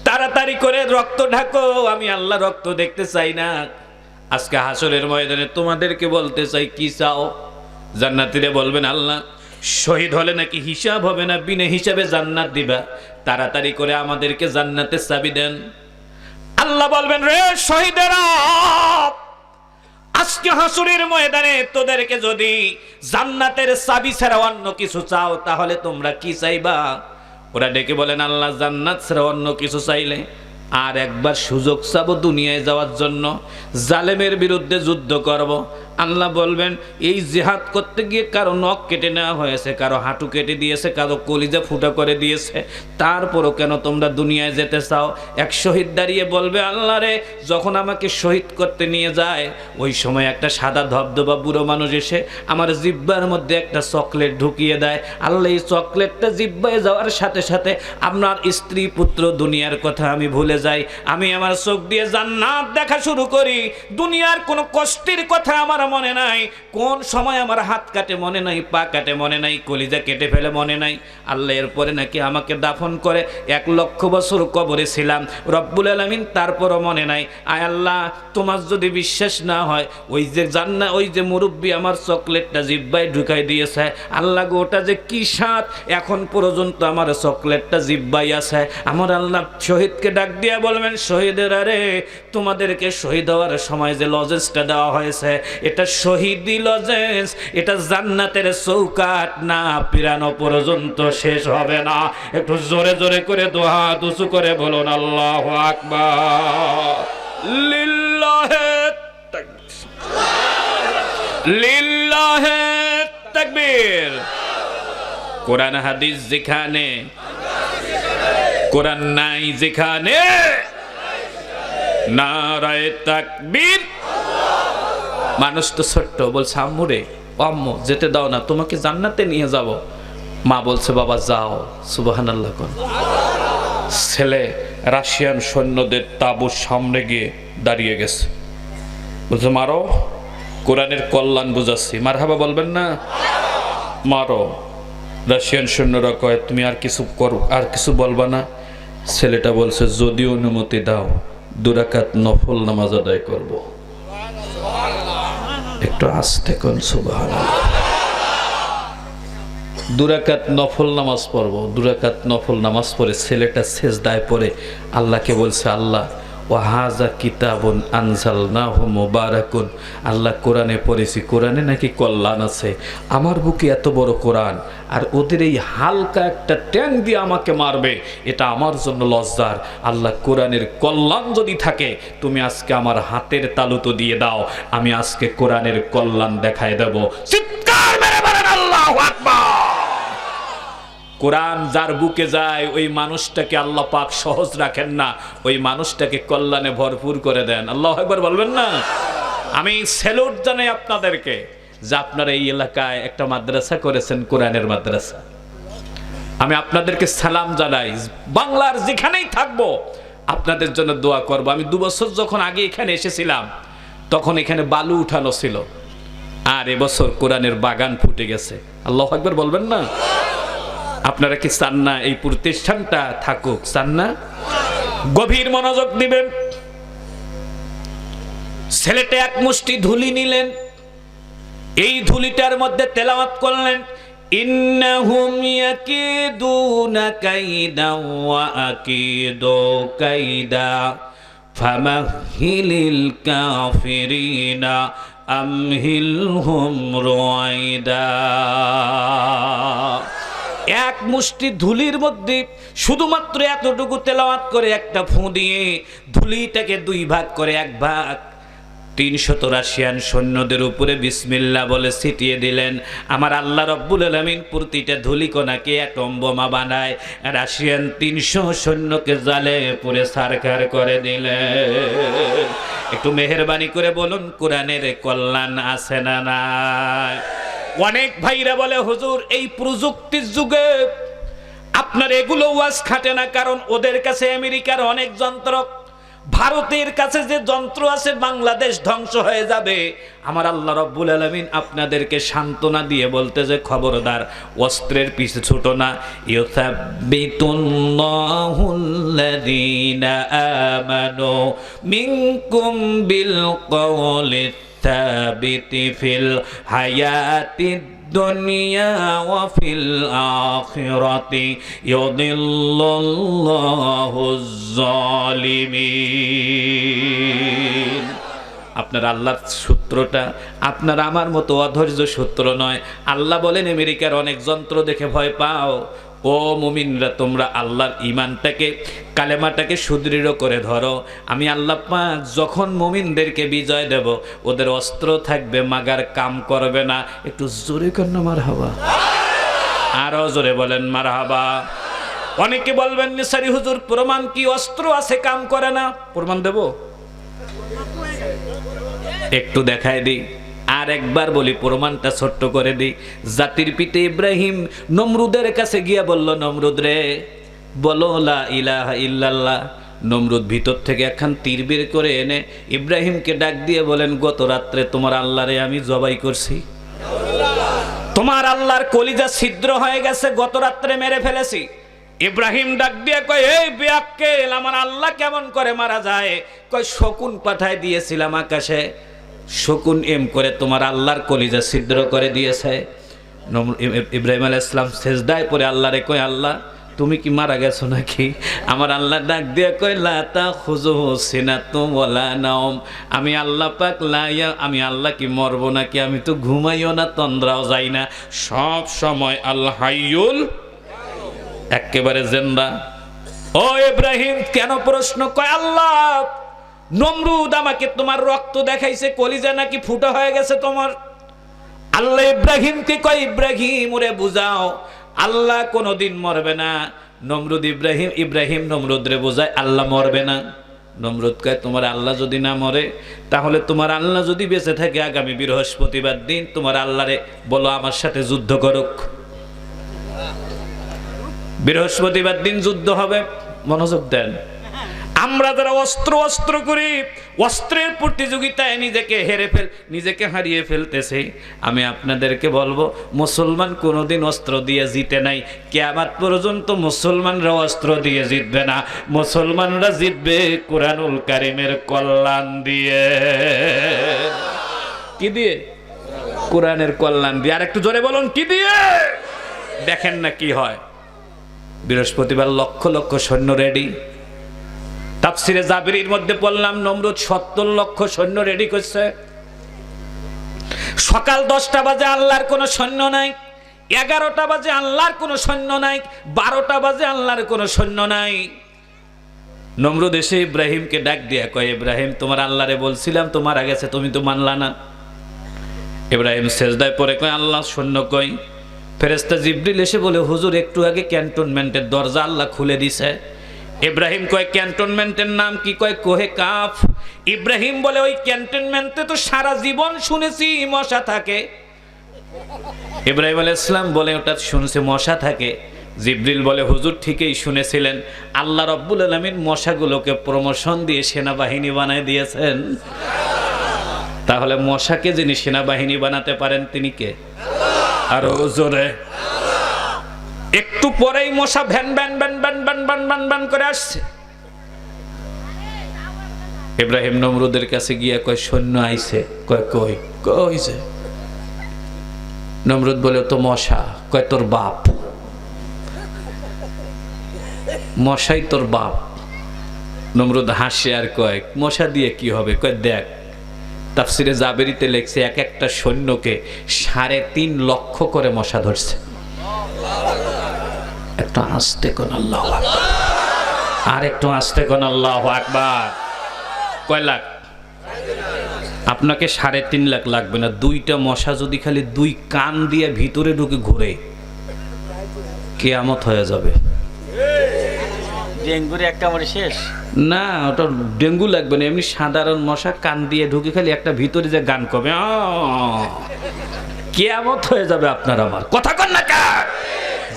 তাড়াতাড়ি করে রক্ত ঢাকো, আমি আল্লাহ রক্ত দেখতে চাই না। আজকে হাসরের ময়দানে তোমাদেরকে বলতে চাই, কি চাও? জান্নাতীরা বলবেন, আল্লাহ শহীদ হলে নাকি হিসাব হবে না, বিনা হিসাবে জান্নাত দিবা, তাড়াতাড়ি করে আমাদেরকে জান্নাতের চাবি দেন। আল্লাহ বলবেন, রে শহীদেরা, আজকে হাসরের ময়দানে তোদেরকে যদি জান্নাতের চাবি ছাড়া অন্য কিছু চাও তাহলে তোমরা কি চাইবা? ওরা ডেকে বলেন, আল্লাহ জান্নাত ছাড়া অন্য কিছু চাইলে আর একবার সুযোগ চাবো দুনিয়ায় যাওয়ার জন্য, জালেমের বিরুদ্ধে যুদ্ধ করব। আল্লাহ বলবেন, এই জিহাদ করতে গিয়ে কারো নখ কেটে নেওয়া হয়েছে, কারো হাঁটু কেটে দিয়েছে, কারো কলিজা ফুটা করে দিয়েছে, তারপরও কেন তোমরা দুনিয়ায় যেতে চাও? এক শহীদ দাঁড়িয়ে বলবে, আল্লাহ রে, যখন আমাকে শহীদ করতে নিয়ে যায় ওই সময় একটা সাদা ধবধবা বুড়ো মানুষ এসে আমার জিব্বার মধ্যে একটা চকলেট ঢুকিয়ে দেয়। আল্লাহ, এই চকলেটটা জিব্বায় যাওয়ার সাথে সাথে আপনার স্ত্রী পুত্র দুনিয়ার কথা আমি ভুলে যাই, আমি আমার চোখ দিয়ে জান্নাত দেখা শুরু করি। দুনিয়ার কোনো কষ্টের কথা আমার মনে নাই, কোন সময় আমার হাত কাটে মনে নাই, পা কাটে মনে নাই, কলিজা কেটে ফেলে মনে নাই। আল্লাহ এরপরে নাকি আমাকে দাফন করে 1,00,000 বছর কবরে ছিলাম রব্বুল আলামিন, তারপরও মনে নাই। আয় আল্লাহ, তোমার যদি বিশ্বাস না হয়, ওই যে মুরব্বী আমার চকলেটটা জিব্বায় ঢুকাই দিয়েছে, আল্লাহ গো, ওটা যে কি স্বাদ, এখন পর্যন্ত আমার চকলেটটা জিব্বাই আছে। আমার আল্লাহ শহীদকে ডাক দিয়ে বলবেন, শহীদেরা রে, তোমাদেরকে শহীদ হওয়ার সময় যে লজেন্সটা দেওয়া হয়েছে, এটা শহীদি লজেন্স, এটা জান্নাতের চৌকাট না, পিরানো পর্যন্ত শেষ হবে না। একটু জোরে জোরে করে দু হাত উঁচু করে বলুন আল্লাহু আকবার। লিল্লাহে তাকবীর, লিল্লাহে তাকবীর। কোরআন হাদিস যেখানে, কোরআন নাই যেখানে, নারায়ে তাকবীর। মানুষ তো ছোট্ট, বলছে আম্মু রে, আম্মু যেতে দাও না, তোমাকে জান্নাতে নিয়ে যাব। মা বলছে, বাবা যাও, সুবহানাল্লাহ কোন। ছেলে রাশিয়ান সৈন্যদের তাঁবুর সামনে গিয়ে দাঁড়িয়ে গেছে, বলছে মারো, কোরআনের কল্যাণ বুঝাচ্ছি, মারহাবা বলবেন না, মারো। রাশিয়ান সৈন্যরা কয়, তুমি আর কিছু করো, আর কিছু বলবা না? ছেলেটা বলছে, যদি অনুমতি দাও 2 রাকাত নফল নামাজ আদায় করব। একটু আস্তে কোন সুবহানাল্লাহ। 2 রাকাত নফল নামাজ পড়বো। 2 রাকাত নফল নামাজ পড়ে ছেলেটা সেজদায় পড়ে আল্লাহকে বলছে, আল্লাহ ওয়া হাযা কিতাবুন আনজালনাহু মুবারাকুন, আল্লাহ কোরআনে পড়েছি, কোরআনে নাকি কল্যাণ আছে, আমার বুকে এত বড় কোরআন, আর ওদের এই হালকা একটা ট্যাং দিয়ে আমাকে মারবে, এটা আমার জন্য লজ্জার। আল্লাহ, কোরআনের কল্যাণ যদি থাকে তুমি আজকে আমার হাতের তালুতো দিয়ে দাও, আমি আজকে কোরআনের কল্যাণ দেখায় দেব। চিৎকার মেরে বলেন আল্লাহু আকবার। কোরআন যার বুকে যায় ওই মানুষটাকে আল্লাহ পাক সহজ রাখেন না, ওই মানুষটাকে কল্যাণে ভরপুর করে দেন। আল্লাহু আকবার বলবেন না? আমি স্যালুট জানাই আপনাদেরকে যে আপনারা এই এলাকায় একটা মাদ্রাসা করেছেন, কোরআনের মাদ্রাসা। আমি আপনাদেরকে সালাম জানাই। বাংলার যেখানেই থাকবো আপনাদের জন্য দোয়া করব। আমি 2 বছর যখন আগে এখানে এসেছিলাম তখন এখানে বালু উঠানো ছিল, আর এবছর কোরআনের বাগান ফুটে গেছে। আল্লাহু আকবার বলবেন না? আপনারা কি চান না এই প্রতিষ্ঠানটা থাকুক? চান না? গভীর মনোযোগ দিবেন। ছেলেটা এক মুষ্টি ধুলি নিলেন, এই ধুলিটার মধ্যে তেলাওয়াত করলেন, ইন্নাহুম ইয়াকিদুনা কাইদা ওয়া আকিদু কাইদা ফামাহিলিল কাফিরিনা আমহিলহুম রুয়াইদা। এক মুষ্টি ধুলির মধ্যে শুধুমাত্র এতটুকু তেলাওয়াত করে একটা ফু দিয়ে ধুলিটাকে 2 ভাগ করে 1 ভাগ 300 রাশিয়ান সৈন্যদের উপরে বিসমিল্লাহ বলে ছিটিয়ে দিলেন। আমার আল্লাহ রব্বুল আলামিন প্রতিটা ধুলিকণাকে অ্যাটম বোমা বানায়, রাশিয়ান 300 সৈন্যকে জালে পুড়ে ছারখার করে দিলেন। একটু মেহেরবানি করে বলুন, কোরআনের কল্যাণ আছে না নাই? অনেক ভাইরা বলে, হুজুর এই প্রযুক্তির যুগে আপনার এগুলো ওয়াজ খাটে না, কারণ ওদের কাছে আমেরিকার অনেক যন্ত্র, ভারতের কাছে যে যন্ত্র আছে বাংলাদেশ ধ্বংস হয়ে যাবে। আমার আল্লাহ রব্বুল আলামিন আপনাদেরকে সান্ত্বনা দিয়ে বলতে যে খবরদার, অস্ত্রের পিছে ছুটো না। ইউসাব্বিতুল্লাহুল্লাযীনা আমানু মিনকুম বিল কওলি সাবিতি ফিল হায়াতিদ দুনিয়া ওয়া ফিল আখিরাতি ইউদিল্লুল্লাহুজ জালিমিন। আপনার আল্লাহর সূত্রটা আপনার আমার মতো অধৈর্য সূত্র নয়। আল্লাহ বলেন, আমেরিকার অনেক যন্ত্র দেখে ভয় পাও, ও মুমিনরা, তোমরা আল্লাহর ঈমানটাকে, কালেমাটাকে সুদৃঢ় করে ধরো। আমি আল্লাহ পাক যখন মুমিনদেরকে বিজয় দেব, ওদের অস্ত্র থাকবে, মাগার কাম করবে না। একটু জোরে কর না মারহাবা, আরো জোরে বলেন মারহাবা। অনেকে বলবেন নিসারি হুজুর, প্রমাণ কি? অস্ত্র আছে, কাম করে না, প্রমাণ দেব? একটু দেখায় দিই, আর একবার বলি, প্রমাণটা ছোট্ট করে দিই। জাতির পিতা ইব্রাহিম নমরুদের কাছে গিয়া বলল, নমরুদ রে, বলো লা ইলাহা ইল্লাল্লাহ। নমরুদ ভিতর থেকে একখান তীর বের করে এনে ইব্রাহিমকে ডাক দিয়ে বলেন, গত রাত্রে তোমার আল্লাহরে আমি জবাই করছি, তোমার আল্লাহর কলিজা ছিদ্র হয়ে গেছে, গত রাত্রে মেরে ফেলেছি। ইব্রাহিম ডাক দিয়ে কয়, এই বেয়াক্কেল, আমার আল্লাহ কেমন করে মারা যায়? কয়, শকুন পাঠায় দিয়েছিলাম আকাশে, শকুন এম করে তোমার আল্লাহর কলিজা ছিদ্র করে দিয়েছে। ইব্রাহিম আলাইহিস সালাম সেজদায় পড়ে আল্লাহরে কয়, আল্লাহ তুমি কি মারা গেছো নাকি? আমার আল্লাহ ডাক দিয়ে কয়, লা তাখুযুহু সিনাতুম ওয়ালা নাওম। আমি আল্লাহ পাক আমি আল্লাহ কি মরবো নাকি? আমি তো ঘুমাইও না, তন্দ্রাও যাই না, সব সময় আল্লাহ হাইয়ুল, একেবারে জিন্দা। ও ইব্রাহিম, কেন প্রশ্ন? কয়, আল্লাহ নমরুদ আমাকে তোমার রক্ত দেখাইছে, কলিজা নাকি ফুটা হয়ে গেছে তোমার। আল্লাহ ইব্রাহিমকে কয়, ইব্রাহিম ওরে বুঝাও, আল্লাহ কোনোদিন মরবে না। নমরুদ ইব্রাহিম নমরুদ রে বোঝায়, আল্লাহ মরবে না। নমরুদ কয়, তোমার আল্লাহ যদি না মরে, তাহলে তোমার আল্লাহ যদি বেঁচে থাকে, আগামী বৃহস্পতিবার দিন তোমার আল্লাহরে বলো আমার সাথে যুদ্ধ করুক। বৃহস্পতিবার দিন যুদ্ধ হবে। মনোযোগ দেন। আমরা যারা অস্ত্র করি, অস্ত্রের প্রতিযোগিতায় নিজেকে হারিয়ে ফেলতেছে। আমি আপনাদেরকে বলবো, মুসলমান কোনোদিন অস্ত্র দিয়ে জিতে নাই, কিয়ামত পর্যন্ত মুসলমানরা অস্ত্র দিয়ে জিতবে না। মুসলমানরা জিতবে কুরআনুল কারীমের কল্যাণ দিয়ে। কি দিয়ে? কোরআনের কল্যাণ দিয়ে। আর একটু জোরে বলুন, কি দিয়ে? দেখেন না কি হয়। বৃহস্পতিবার লক্ষ লক্ষ সৈন্য রেডি। তাফসিরে জাবিরির মধ্যে পড়লাম, নমরুদ 70 লক্ষ সৈন্য রেডি করছে। সকাল 10টা বাজে আল্লাহর কোনো সৈন্য নাই, 11টা বাজে আল্লাহর কোনো সৈন্য নাই, 12টা বাজে আল্লাহর কোনো সৈন্য নাই। নমরুদ এসে ইব্রাহিমকে ডাক দিয়া কয়, ইব্রাহিম তোমার আল্লাহরে বলছিলাম তো মারা গেছে, তুমি তো মানলা না। ইব্রাহিম সেজদায় পড়ে কয়, আল্লাহ সৈন্য কই? ফেরেশতা জিবরিল এসে বলে, হুজুর একটু আগে ক্যান্টনমেন্টের দরজা আল্লাহ খুলে দিছে। ইব্রাহিম কয়, ক্যান্টনমেন্টের নাম কি? কয়, কোহে কাফ। ইব্রাহিম বলে, ওই ক্যান্টনমেন্টে তো সারা জীবন শুনেছি মশা থাকে। ইব্রাহিম আলাইহিস সালাম বলে, ওটা শুনছে মশা থাকে। জিবরিল বলে, হুজুর ঠিকই শুনেছিলেন, আল্লাহ রাব্বুল আলামিন মশাগুলোকে প্রমোশন দিয়ে সেনাবাহিনী বানায় দিয়েছেন। তাহলে মশাকে যিনি সেনাবাহিনী বানাতে পারেন তিনি কে? আরো জোরে। একটু পরেই মশা van van van van van van van van করে আসছে। ইব্রাহিম নমরুদের কাছে গিয়ে কয়, সৈন্য আইছে। কয়, কই কইছে? নমরুদ বলে, তো মশা। কয়, তোর বাপ। মশাই তোর বাপ। নমরুদ হাসে আর কয়, মশা দিয়ে কি হবে? কয়, দেখ তাফসিরে জাবেরিতে লেখছে, এক একটা সৈন্যকে 3.5 লক্ষ করে মশা ধরছে। একটু আস্তে কোন আল্লাহু আকবার, আর একটু আস্তে কোন আল্লাহু আকবার। কয় লাখ? আপনাকে 3.5 লাখ লাগবে না। 2টা মশা যদি খালি 2 কান দিয়ে ভিতরে ঢুকে ঘুরে, কিয়ামত হয়ে যাবে। ডেঙ্গুর একটা মরে শেষ না, ওটা ডেঙ্গু লাগবে না, এমনি সাধারণ মশা কান দিয়ে ঢুকে খালি একটা ভিতরে যে গান কবে, কিয়ামত হয়ে যাবে আপনার আমার। কথা কন না কার?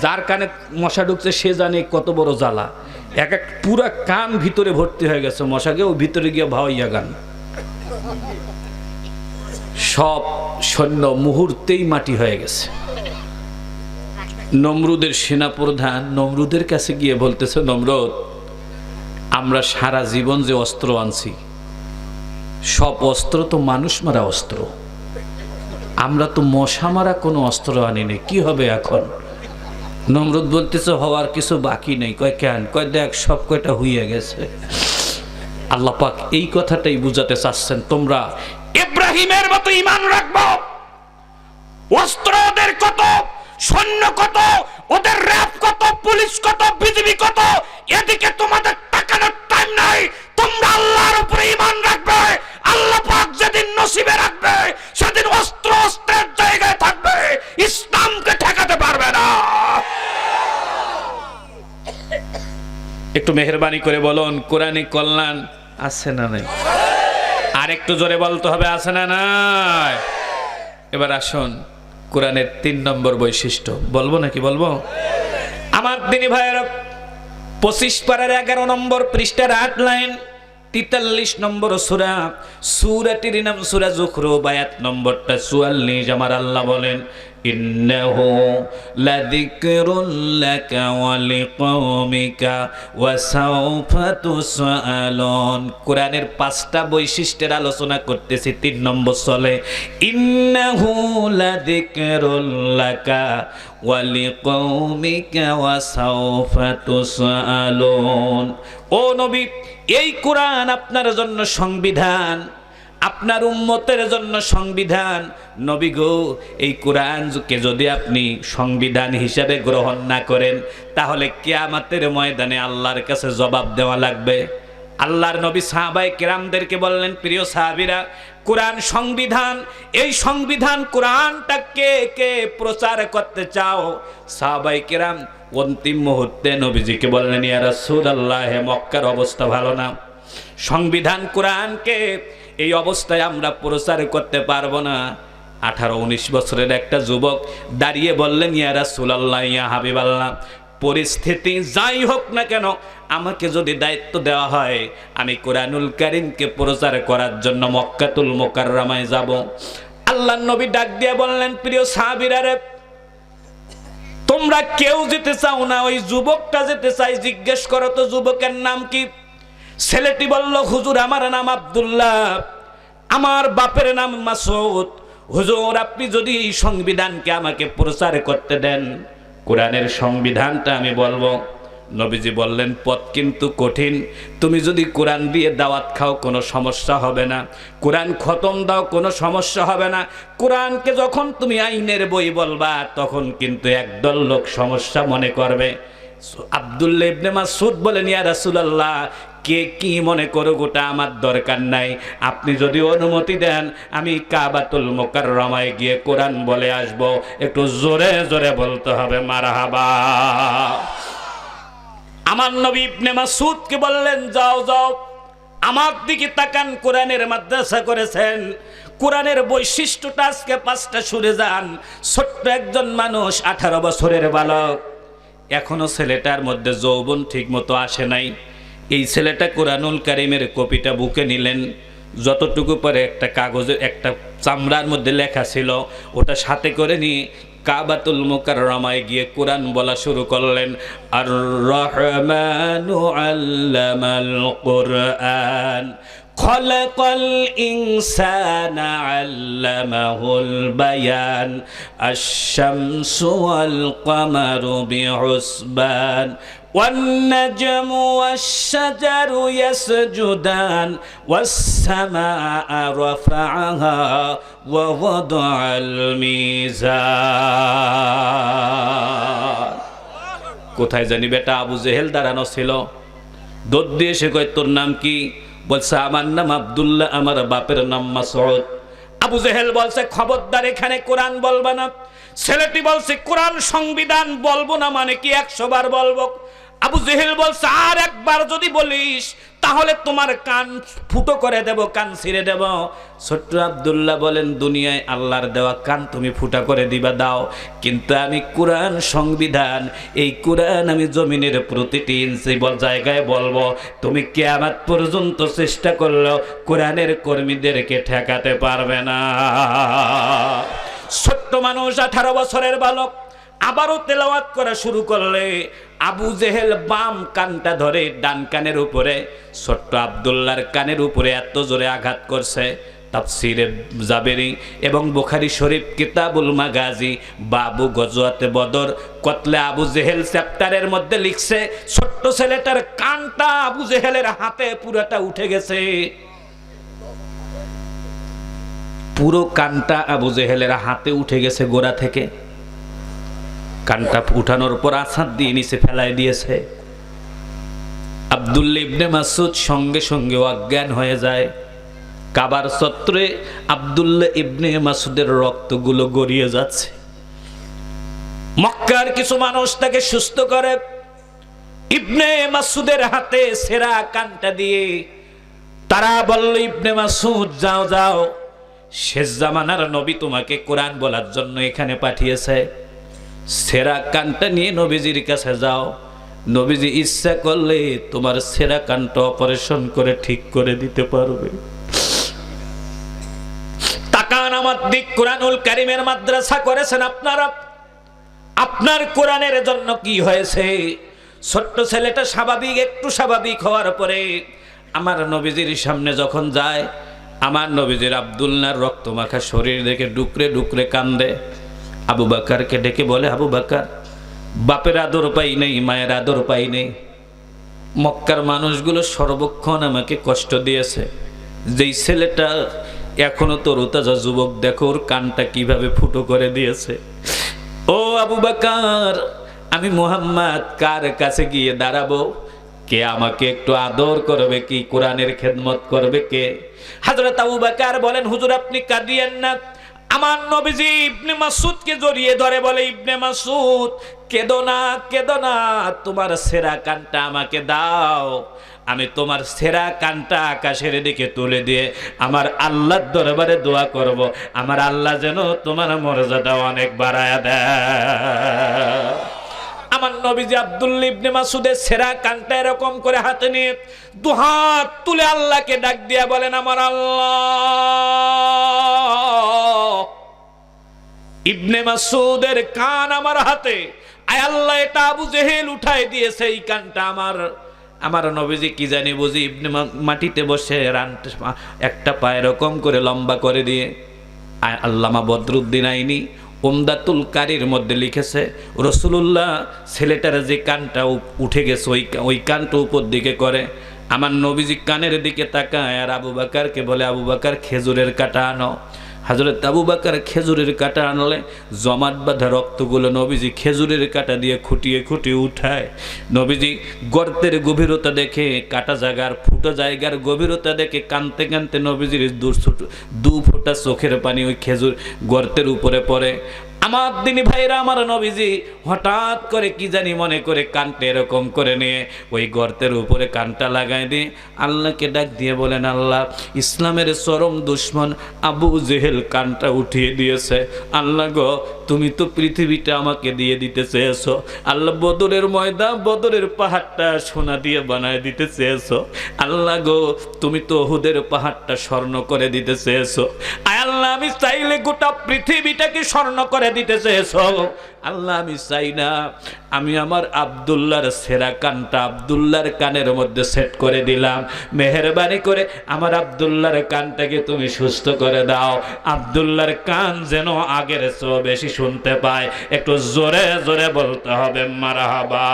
যার কানে মশা ঢুকছে সে জানে কত বড় জ্বালা। এক পুরা কান ভিতরে ভর্তি হয়ে গেছে মশাকে, ও ভিতরে গিয়ে ভাওয়াইয়া গান। সব সৈন্য মুহূর্তেই মাটি হয়ে গেছে। নমরুদের সেনাপ্রধান নমরুদের কাছে গিয়ে বলতেছে, নমরুদ আমরা সারা জীবন যে অস্ত্র আনছি, সব অস্ত্র তো মানুষ মারা অস্ত্র, আমরা তো মশা মারা কোনো অস্ত্র আনিনি, কি হবে এখন? নমরুদ বলতেছে, হওয়ার কিছু বাকি নেই। কয়, কেন? কয়, দেখ সব কয়টা হইয়া গেছে। আল্লাহ পাক এই কথাটাই বুঝাতে চাচ্ছেন, তোমরা ইব্রাহিমের মতো ঈমান রাখবো। অস্ত্রদের কত, সৈন্য কত, ওদের র্যাব কত, পুলিশ কত, বিজিবি কত, এদিকে তোমাদের তাকানোর টাইম নাই। তোমরা আল্লাহর উপরে ঈমান রাখবে, আল্লাহ পাক যেদিন নসিবে রাখবে সেদিন অস্ত্র অস্ত্রের জায়গায় থাকবে, ইসলামকে ঠেকাতে পারবে না। একটু মেহেরবানি করে বলুন, কোরআনে কল্যাণ আছে না নাই? আর একটু জোরে বলতে হবে, আছে না নাই? এবার আসুন কোরআনের 3 নম্বর বৈশিষ্ট্য বলবো নাকি বলবো? আমার দিনী ভাইয়েরা, 25 পারার 11 নম্বর পৃষ্ঠার 8 লাইন, 43 নম্বর সূরা, সূরাটির নাম সূরা যুখরুফ, আয়াত নম্বরটা 44। আমার আল্লাহ বলেন, ইন্নাহু লাযিকরুল লাকা ওয়া লিকওমিকা ওয়া সাওফা তুসআলুন। কোরআনের 5টা বৈশিষ্ট্যের আলোচনা করতেছি, 3 নম্বর চলে। ইন্নাহু লাযিকরুল লাকা ওয়া লিকওমিকা ওয়া সাওফা তুসআলুন। ও নবী, এই কোরআন আপনার জন্য সংবিধান, আপনার উম্মতের জন্য সংবিধান। নবী গো, এই কোরআনকে যদি আপনি সংবিধান হিসাবে গ্রহণ না করেন, তাহলে কিয়ামতের ময়দানে আল্লাহর কাছে জবাব দেওয়া লাগবে। আল্লাহর নবী সাহাবায়ে কেরামদেরকে বললেন, প্রিয় সাহাবীরা, কোরআন সংবিধান, এই সংবিধান কোরআনটাকে কে প্রচার করতে চাও? সাহাবায়ে কেরাম অন্তিম মুহূর্তে নবীজিকে বললেন, ইয়া রাসূলুল্লাহ, মক্কার অবস্থা ভালো না, সংবিধান কোরআনকে এই অবস্থায় আমরা প্রচার করতে পারবো না। 18-19 বছরের একটা যুবক দাঁড়িয়ে বললেন, ইয়া রাসূলুল্লাহ, ইয়া হাবিবাল্লাহ, পরিস্থিতি যাই হোক না কেন, আমাকে যদি দায়িত্ব দেওয়া হয়, আমি কোরআনুল কারীমকে প্রচার করার জন্য মক্কাতুল মুকাররমায় যাব। আল্লাহর নবী ডাক দিয়ে বললেন, প্রিয় সাহাবীরা রে, তোমরা কেউ যেতে চাও না, ওই যুবকটা যেতে চাই, জিজ্ঞেস করো তো যুবকের নাম কি? ছেলেটি বলল, হুজুর আমার নাম আব্দুল্লাহ, আমার বাপের নাম মাসউদ। হুজুর, আপনি যদি এই সংবিধানকে আমাকে প্রচার করতে দেন, কোরআনের সংবিধানটা আমি বলবো। নবীজি বললেন, পথ কিন্তু কঠিন, তুমি যদি কোরআন দিয়ে দাওয়াত খাও কোনো সমস্যা হবে না, কোরআন খতম দাও কোনো সমস্যা হবে না, কোরআনকে যখন তুমি আইনের বই বলবা তখন কিন্তু একদল লোক সমস্যা মনে করবে। আব্দুল্লাহ ইবনে মাসউদ বলেন, ইয়া রাসূলুল্লাহ, কে কি মনে করুক ওটা আমার দরকার নাই, আপনি যদি অনুমতি দেন আমি কাবাতুল মুকাররমায় গিয়ে কোরআন বলে আসব। একটু জোরে জোরে বলতে হবে মারহাবা। আমার নবী ইবনে মাসউদকে বললেন, যাও যাও, আমার দিকে তাকান, কোরআনের মাদ্রাসা করেছেন, কোরআনের বৈশিষ্ট্যটা আজকে 5টা শুনে যান। ছোট্ট একজন মানুষ, 18 বছরের বালক, এখনো ছেলেটার মধ্যে যৌবন ঠিক মতো আসে নাই। এই ছেলেটা কোরআনুল কারীমের কপিটা বুকে নিলেন, যতটুকু পরে একটা কাগজের একটা চামড়ার মধ্যে লেখা ছিল ওটা সাথে করে নিয়ে কাবাতুল মুকাররমায় গিয়ে কোরআন বলা শুরু করলেন। আর রহমানু আল্লামাল কোরআন খলাকাল ইনসানা আল্লামাহুল বায়ান আশ-শামসু ওয়াল কামারু বিহুসবান والنجم والشجر يسجدان والسماء رفعها ووضع الميزان। কোথায় জানি বেটা আবু জেহেল দাঁড়ানো ছিল, দৌড় দিয়ে এসে কয়, তোর নাম কি? বলছে, আমার নাম আব্দুল্লাহ, আমার বাপের নাম মাসউদ। আবু জেহেল বলছে, খবরদার এখানে কোরআন বলবা না। ছেলেটি বলছে, কোরআন সংবিধান বলবো না মানে কি 100 বার বলবো? আবু জেহেল বলছে, আর একবার যদি বলিস তাহলে তোমার কান ফুটো করে দেব, কান ছিঁড়ে দেব। ছোট্ট আব্দুল্লাহ বলেন, দুনিয়ায় আল্লাহর দেওয়া কান তুমি ফুটা করে দিবা, দাও, কিন্তু আমি কোরআন সংবিধান, এই কোরআন আমি জমিনের প্রতিটি ইঞ্চি জায়গায় বলবো। তুমি কিয়ামত পর্যন্ত চেষ্টা করলেও কোরআনের কর্মীদেরকে ঠেকাতে পারবে না। ছোট্ট মানুষ, 18 বছরের বালক, আবারও তেলাওয়াত করা শুরু করলে আবু জেহেল বাম কানটা ধরে ডান কানের উপরে, ছোট্ট আব্দুল্লাহর কানের উপরে এত জোরে আঘাত করছে। তাফসিরে জাবেরি এবং বুখারী শরীফ কিতাবুল মাগাজি বাবু গজওয়াতে বদর কতলে আবু জেহেল চ্যাপ্টারের মধ্যে লিখছে, ছোট্ট ছেলেটার কানটা আবু জেহেলের হাতে পুরোটা উঠে গেছে। পুরো কানটা আবু জেহেলের হাতে উঠে গেছে গোড়া থেকে। কানটা উঠানোর পর আছাড় দিয়ে নিচে ফেলাই দিয়েছে। আব্দুল্লাহ ইবনে মাসউদ সঙ্গে সঙ্গে অজ্ঞান হয়ে যায়। কাবার চত্বরে আব্দুল্লাহ ইবনে মাসউদের রক্তগুলো গড়িয়ে যাচ্ছে। মক্কার কিছু মানুষ তাকে সুস্থ করে। ইবনে মাসউদের হাতে ছেঁড়া কানটা দিয়ে তারা বলল, ইবনে মাসউদ যাও যাও, শেষ জামানার নবী তোমাকে কোরআন বলার জন্য এখানে পাঠিয়েছে। ছেঁড়া কানটা নিয়ে নবীজির কাছে যাও, নবীজি ইচ্ছা করলে তোমার ছেঁড়া কানটা অপারেশন করে ঠিক করে দিতে পারবে। তাকান আমার দিক, কোরআনুল কারীমের মাদ্রাসা করেছেন আপনারা, আপনার কোরআনের জন্য কি হয়েছে? ছোট্ট ছেলেটা স্বাভাবিক, একটু স্বাভাবিক হওয়ার পরে আমার নবীজির সামনে যখন যায়, আমার নবীজির আব্দুল্লাহর রক্তমাখা শরীর দেখে ডুকরে ডুকরে কান্দে। আবু বকরকে ডেকে বলে, আবু বকর, বাপের আদর পাই নেই, মায়ের আদর পাই নেই। মক্কার মানুষগুলো সর্বক্ষণ আমাকে কষ্ট দিয়েছে। যেই ছেলেটা এখনো তরুতাজা যুবক, দেখো ওর কানটা কিভাবে ফুটো করে দিয়েছে। ও আবু বকর, আমি মুহাম্মদ কার কাছে গিয়ে দাঁড়াবো? কে আমাকে একটু আদর করবে, কি কোরআনের খেদমত করবে কে? হযরত আবু বকর বলেন, হুজুর আপনি কাঁদিয়েন না। আমার নবীজি ইবনে মাসউদকে জড়িয়ে ধরে বলে, ইবনে মাসউদ কেঁদো না, কেঁদো না, তোমার ছেঁড়া কানটা আমাকে দাও। আমি তোমার ছেঁড়া কানটা আকাশের দিকে তুলে দিয়ে আমার আল্লাহর দরবারে দোয়া করব, আমার আল্লাহ যেন তোমার মর্যাদা অনেক বাড়ায়া দেয়। আমার নবীজি আব্দুল্লাহ ইবনে মাসউদের ছেঁড়া কানটা এরকম করে হাতে নিয়ে দুহাত তুলে আল্লাহকে ডাক দিয়া বলেন, আমার আল্লাহ, ইবনে মাসউদের কান আমার হাতে, আয় আল্লাহ, এটা আবু জেহেল উঠাই দিয়েছে, এই কানটা আমার নবীজি কি জানি বুঝি ইবনে মাটিতে বসে একটা পা এরকম করে লম্বা করে দিয়ে, আল্লামা বদরুদ্দিন আইনি উমদাতুল কারীর মধ্যে লিখেছে, রাসূলুল্লাহ ছেলেটার যে কানটা উঠে গেছে ওই কানটা উপর দিকে করে আমার নবীজি কানের দিকে তাকায় আর আবু বকরকে বলে, আবু বকর খেজুরের কাঁটা আনো। হযরত আবু বকর খেজুরের কাঁটা আনলে জমাট বাঁধা রক্তগুলো নবীজি খেজুরের কাঁটা দিয়ে খুঁটিয়ে খুঁটিয়ে উঠায়। নবীজি গর্তের গভীরতা দেখে, কাটা জায়গার ফুটো জায়গার গভীরতা দেখে কানতে কানতে নবীজির দু ফোঁটা চোখের পানি ওই খেজুর গর্তের উপরে পড়ে। আমার দিনী ভাইরা, আমার নবীজি হঠাৎ করে কি জানি মনে করে কানটা এরকম করে নিয়ে ওই গর্তের উপরে কানটা লাগাই দিয়ে আল্লাহকে ডাক দিয়ে বলেন, আল্লাহ, ইসলামের চরম দুশ্মন আবু জেহেল কানটা উঠিয়ে দিয়েছে। আল্লাহ গো, তুমি তো পৃথিবীটা আমাকে দিয়ে দিতে চেয়েছো। আল্লাহ, বদরের ময়দান, বদরের পাহাড়টা সোনা দিয়ে বানায় দিতে চেয়েছো। আল্লাহ গো, তুমি তো উহুদের পাহাড়টা স্বর্ণ করে দিতে চেয়েছো। আয় আল্লাহ, আমি চাইলে গোটা পৃথিবীটাকে স্বর্ণ করে দিতে চেয়েছো। আল্লাহ, আমি চাই না, আমি আমার আব্দুল্লাহর ছেঁড়া কানটা আব্দুল্লাহর কানের মধ্যে সেট করে দিলাম। মেহেরবানি করে আমার আব্দুল্লাহর কানটাকে তুমি সুস্থ করে দাও। আব্দুল্লাহর কান যেন আগের চেয়ে বেশি শুনতে পায়। একটু জোরে জোরে বলতে হবে মারহাবা।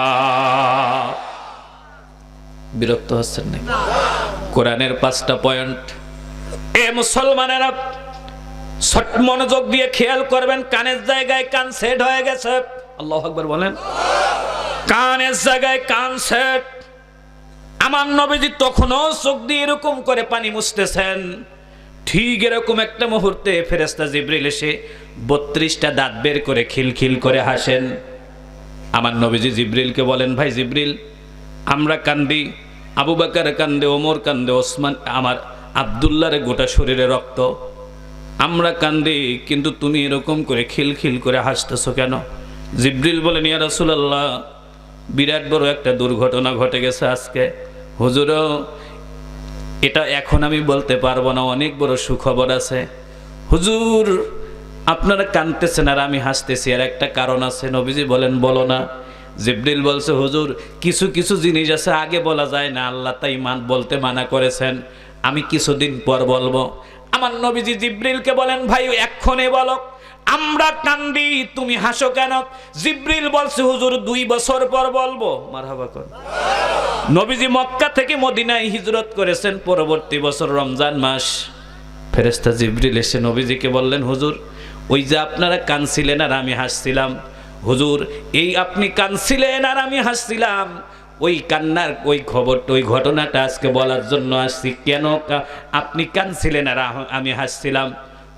বিরক্ত হচ্ছেন না? কোরআনের 5টা পয়েন্ট এ মুসলমানেরা মনোযোগ দিয়ে খেয়াল করবেন। কানের জায়গায় কান সেট হয়ে গেছে। আল্লাহু আকবার বলেন। কানের জায়গায় কান সেট। আমার নবীজি তখনও চোখ দিয়ে এরকম করে পানি মুছতেছেন। ঠিক এরকম একটা মুহূর্তে ফেরেশতা জিবরিল এসে 32টা দাঁত বের করে খিলখিল করে হাসেন। আমার নবীজি জিবরিলকে বলেন, ভাই জিবরিল, আমরা কান্দি, আবু বকর কান্দে, ওমর কান্দে, ওসমান, আমার আব্দুল্লাহর গোটা শরীরে রক্ত, আমরা কান্দি, কিন্তু তুমি এরকম করে খিলখিল করে হাসতেছো কেন? জিবরিল বলেন, ইয়া রাসূলুল্লাহ, বিরাট বড় একটা দুর্ঘটনা ঘটে গেছে আজকে। হুজুর, এটা এখন আমি বলতে পারবো না, অনেক বড় সুখবর আছে। হুজুর, আপনারা কাঁদতেছেন আর আমি হাসতেছি, আর একটা কারণ আছে। নবীজি বলেন, বলো না। জিবরিল বলছে, হুজুর, কিছু কিছু জিনিস আছে আগে বলা যায় না, আল্লাহ তাই বলতে মানা করেছেন, আমি কিছুদিন পর বলবো। আমার নবীজি জিবরিলকে বলেন, ভাই এক্ষণে বলো, আমরা কান্দি, তুমি হাসো কেন? জিবরিল বলছে, হুজুর 2 বছর পর বলবো। মারহাবা কর। নবীজি মক্কা থেকে মদিনায় হিজরত করেছেন পরবর্তী বছর রমজান মাস। ফেরেশতা জিবরিল এসে নবীজিকে বললেন, হুজুর, ওই যে আপনারা কাঁদছিলেন আর আমি হাসছিলাম, হুজুর এই আপনি কাঁদছিলেন আর আমি হাসছিলাম, ওই কান্নার ওই খবরটা ওই ঘটনাটা আজকে বলার জন্য আসছি। কেন আপনি কাঁদছিলেন আর আমি হাসছিলাম?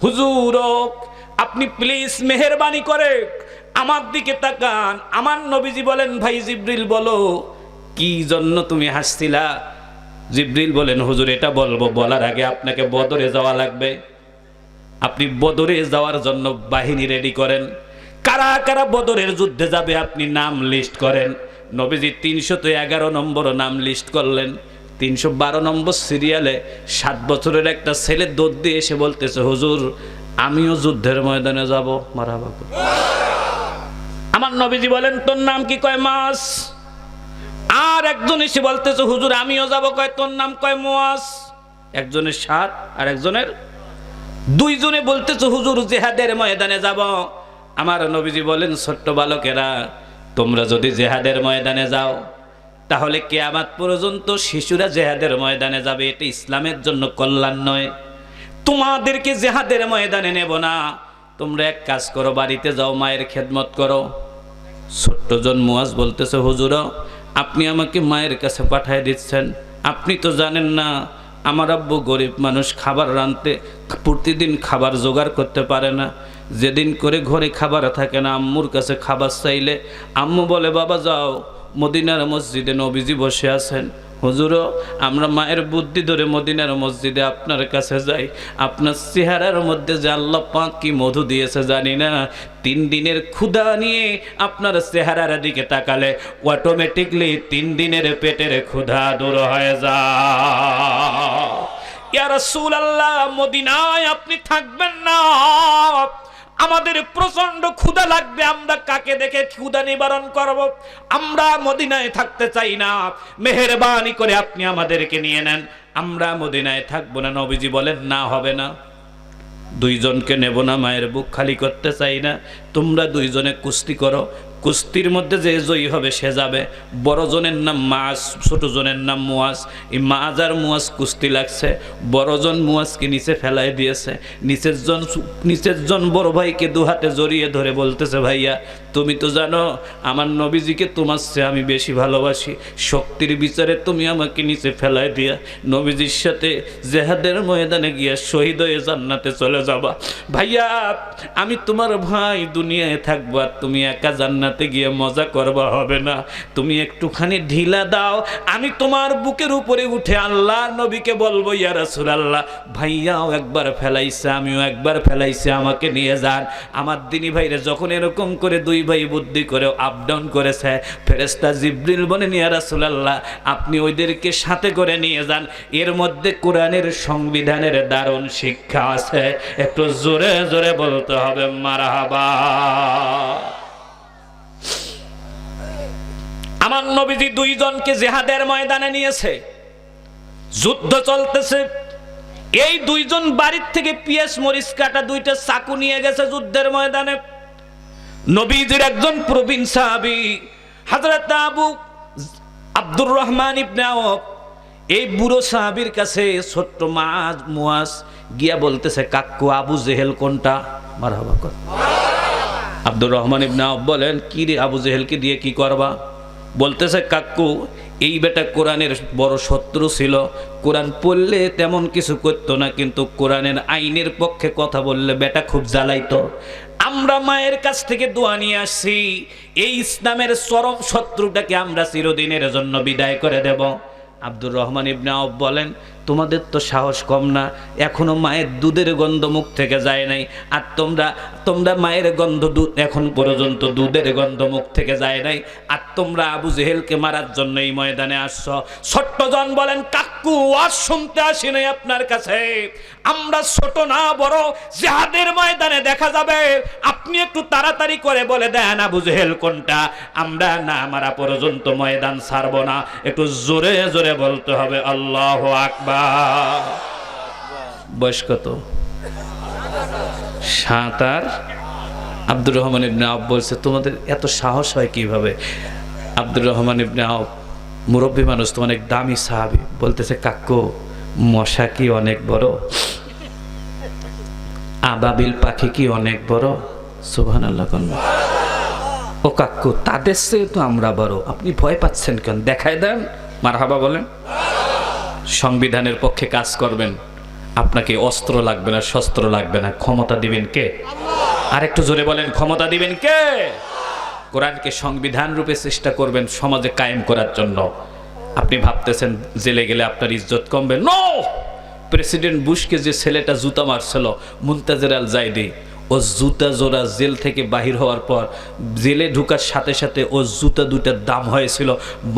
হুজুর আপনি প্লিজ মেহেরবানি করে আমার দিকে তাকান। আমার নবীজি বলেন, ভাই জিবরিল বলো কি জন্য তুমি হাসছিলা? জিবরিল বলেন, হুজুর এটা বলবো, বলার আগে আপনাকে বদরে যাওয়া লাগবে। আপনি বদরে যাওয়ার জন্য বাহিনী রেডি করেন। কারা কারা বদরের যুদ্ধে যাবে আপনি নাম লিস্ট করেন। নবীজি 311 নম্বর নাম লিস্ট করলেন। 312 নম্বর সিরিয়ালে 7 বছরের একটা ছেলে দৌড় দিয়ে এসে বলতেছে, হুজুর আমিও যুদ্ধের ময়দানে যাব। মারহাবা। আমার নবীজি বলেন, তোর নাম কি? কয় মাস। আর একজন এসে বলতেছে, হুজুর আমিও যাব। কয় তোর নাম? কয় মুয়াজ। একজনের 7 আর একজনের 2 জনে বলতেছে, হুজুর জিহাদের ময়দানে যাব। আমার নবীজি বলেন, ছোট্ট বালকেরা তোমরা যদি জিহাদের ময়দানে যাও তাহলে কিয়ামত পর্যন্ত শিশুরা জিহাদের ময়দানে যাবে, এটা ইসলামের জন্য কল্যাণ নয়। তোমাদেরকে জিহাদের ময়দানে নেব না, তোমরা এক কাজ করো, বাড়িতে যাও, মায়ের খেদমত করো। ছোট্টজন মুয়াজ বলতেছে, হুজুর আপনি আমাকে মায়ের কাছে পাঠিয়ে দিচ্ছেন, আপনি তো জানেন না আমার আব্বু গরিব মানুষ, খাবার রাঁধতে প্রতিদিন খাবার জোগাড় করতে পারে না। যেদিন করে ঘরে খাবার থাকে না, আম্মুর কাছে খাবার চাইলে আম্মু বলে, বাবা যাও মদিনার মসজিদে নবীজি বসে আছেন। হুজুরও আমরা মায়ের বুদ্ধি ধরে মদিনার মসজিদে আপনার কাছে যাই। আপনার চেহারার মধ্যে যে আল্লাহ পাক কি মধু দিয়েছে জানি না, 3 দিনের ক্ষুধা নিয়ে আপনার চেহারার দিকে তাকালে অটোমেটিকলি 3 দিনের পেটের ক্ষুধা দূর হয়ে যায়। ইয়া রাসূলুল্লাহ মদিনায় আপনি থাকবেন না, আমাদের প্রচন্ড ক্ষুধা লাগবে, আমরা কাকে দেখে ক্ষুধা নিবারণ করব? আমরা মদিনায় থাকতে চাই না, মেহেরবানি করে আপনি আমাদেরকে নিয়ে নেন, আমরা মদিনায় থাকবো না। নবীজি বলেন, না হবে না, 2 জনকে নেব না, মায়ের বুক খালি করতে চাই না। তোমরা 2 জনে কুস্তি করো, কুস্তির মধ্যে যে জয়ী হবে সে যাবে। বড় জনের নাম মাস, ছোট জনের নাম মুয়াজ। এই মাজ আর মুয়াজ কুস্তি লাগছে, বড় জন মুয়াজকে নিচে ফেলাই দিয়েছে। নিচের জন বড় ভাইকে 2 হাতে জড়িয়ে ধরে বলতেছে, ভাইয়া তুমি তো জানো আমার নবীজিকে তোমার চেয়ে আমি বেশি ভালোবাসি, শক্তির বিচারে তুমি আমাকে নিচে ফেলাই দিয়া নবীজির সাথে জিহাদের ময়দানে গিয়া শহীদ হয়ে জান্নাতে চলে যাবা। ভাইয়া আমি তোমার ভাই, দুনিয়ায় থাকবো আর তুমি একা জান্নাতে গিয়ে মজা করবা, হবে না, তুমি একটুখানি ঢিলা দাও, আমি তোমার বুকের উপরে উঠে আল্লাহ নবীকে বলবো, ইয়া রাসূলুল্লাহ ভাইয়াও একবার ফেলাইছে, আমিও একবার ফেলাইছে, আমাকে নিয়ে যান। আমার দিনী ভাইরে যখন এরকম করে 2 ভাই বুদ্ধি করে আপ ডাউন করেছে, ফেরেশতা জিবরিল বলেন, ইয়া রাসূলুল্লাহ আপনি ওইদেরকে সাথে করে নিয়ে যান, এর মধ্যে কোরআনের সংবিধানের দারুণ শিক্ষা আছে। একটু জোরে জোরে বলতে হবে মারহাবা। আমার নবীজি 2 জনকে জিহাদের ময়দানে নিয়েছে, যুদ্ধ চলতেছে। এই 2 জন বাড়ির থেকে পিয়াস মরিচ কাটা 2টা চাকু নিয়ে গেছে যুদ্ধের ময়দানে। নবীজির একজন প্রবীণ সাহাবী হযরত আব্দুর রহমান ইবনে আওফ, এই বুড়ো সাহাবীর কাছে ছোট্ট মুয়াজ গিয়া বলতেছে, কাকু আবু জেহেল কোনটা? মারহাবা কর। আব্দুর রহমান ইবনে আওফ বলেন, কি রে আবু জেহেলকে দিয়ে কি করবা? বলতেছে, কাকু এই বেটা কোরআনের বড় শত্রু ছিল, কোরআন পড়লে তেমন কিছু করতো না, কিন্তু কোরআনের আইনের পক্ষে কথা বললে বেটা খুব জ্বালাইতো। আমরা মায়ের কাছ থেকে দোয়া নিয়ে আসছি, এই ইসলামের চরম শত্রুটাকে আমরা চিরদিনের জন্য বিদায় করে দেব। আব্দুর রহমান ইবনে আওফ বলেন, তোমাদের তো সাহস কম না, এখনো মায়ের দুধের গন্ধ মুখ থেকে যায় নাই, আর তোমরা মায়ের গন্ধ এখন পর্যন্ত দুধের গন্ধ মুখ থেকে যায় নাই, আর তোমরা আবু জেহেলকে মারার জন্য এই ময়দানে আসছো। ছোট্টজন বলেন, কাকু আর শুনতে আসি নাই আপনার কাছে, আমরা ছোট না বড়, জিহাদের ময়দানে দেখা যাবে, আপনি একটু তাড়াতাড়ি করে বলে দেন আবু জেহেল কোনটা, আমরা না মারা পর্যন্ত ময়দান ছাড়ব না। একটু জোরে জোরে বলতে হবে আল্লাহু আকবার। বয়স কত? 7 আর আব্দুর রহমান ইবনে আওফ বলছে, তোমাদের এত সাহস হয় কিভাবে? আব্দুর রহমান ইবনে আওফ মুরব্বী মানুষ তো, অনেক দামি সাহাবী, বলতেছে, কাকু মশা কি অনেক বড়? আবাবিল পাখি কি অনেক বড়? সুবহানাল্লাহ। ও কাকু, তাদের চেয়ে তো আমরা বড়, আপনি ভয় পাচ্ছেন কেন? দেখায় দেন। মারহাবা বলেন। সংবিধানের পক্ষে কাজ করবেন, আপনাকে অস্ত্র লাগবে না, শস্ত্র লাগবে না, ক্ষমতা দিবেন কে? আর একটু জোরে বলেন, ক্ষমতা দিবেন কে? কোরআনকে সংবিধান রূপে চেষ্টা করবেন সমাজে কায়েম করার জন্য। আপনি ভাবতেছেন জেলে গেলে আপনার ইজ্জত কমবে? নো! প্রেসিডেন্ট বুশকে যে ছেলেটা জুতা মারছিল, মুনতাজের আল জাইদি, ও জুতা জোড়া জেল থেকে বাহির হওয়ার পর জেলে ঢুকার সাথে সাথে ও জুতা দুটার দাম হয়েছিল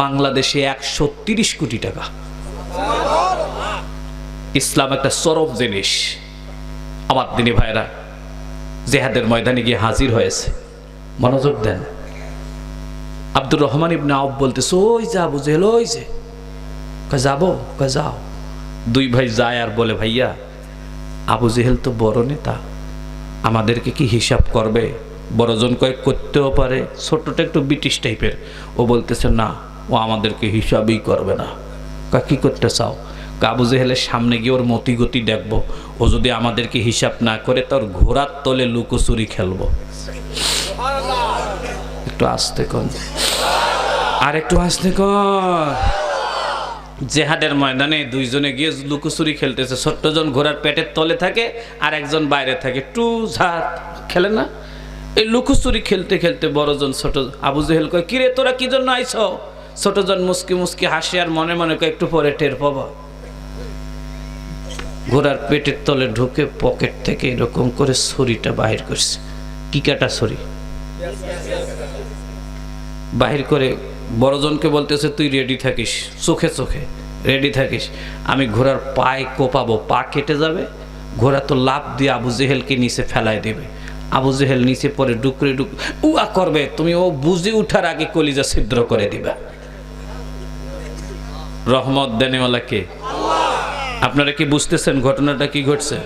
বাংলাদেশে 130 কোটি টাকা। ইসলাম একটা চরম জিনিস। আমার দিনী ভাইরা জেহাদের ময়দানে গিয়ে হাজির হয়েছে, মনোযোগ দেন। আব্দুর রহমান ইবনে আউফ বলতেছে, ওই যা আবু জেহেল, ওই যে যাবো, যাও। দুই ভাই যায় আর বলে, ভাইয়া আবু জেহেল তো বড় নেতা, আমাদেরকে কি হিসাব করবে? বড়জন কয়েক করতেও পারে, ছোট্টটা একটু ব্রিটিশ টাইপের। ও বলতেছে, না, ও আমাদেরকে হিসাবই করবে না। কি করতে চাও? আবু জেহেলের সামনে গিয়ে ওর মতি গতি দেখবো, ও যদি আমাদেরকে হিসাব না করে তোর ঘোড়ার তলে লুকোচুরি খেলবো। একটু আসতে কন, আর একটু আসতে কন। জেহাদের ময়দানে দুইজনে গিয়ে লুকোচুরি খেলতেছে। ছোট্টজন ঘোড়ার পেটের তলে থাকে আর একজন বাইরে থাকে, টু ঝাট খেলে না? এই লুকোচুরি খেলতে খেলতে বড়জন ছোট আবু জেহেল কয়, কিরে তোরা কি জন্য আইছ? ছোটজন মুস্কি মুস্কি হাসি আর মনে মনে কয়, একটু পরে টের পাবা। ঘোড়ার পেটের তলে ঢুকে পকেট থেকে এরকম করে ছুরিটা বাহির করছে, কি কাটা ছুরি বাহির করে বড়জনকে বলতেছে, তুই রেডি থাকিস, চোখে চোখে রেডি থাকিস, আমি ঘোড়ার পায়ে কোপাবো, পা কেটে যাবে, ঘোড়া তো লাফ দিয়ে আবু জেহেলকে নিচে ফেলায় দেবে। আবু জেহেল নিচে পরে ডুকরে উয়া করবে, তুমি ও বুঝে উঠার আগে কলিজা ছিদ্র করে দিবা। রহমত দেনেওয়ালা কে? আপনারা কি বুঝতেছেন ঘটনাটা কি ঘটছে?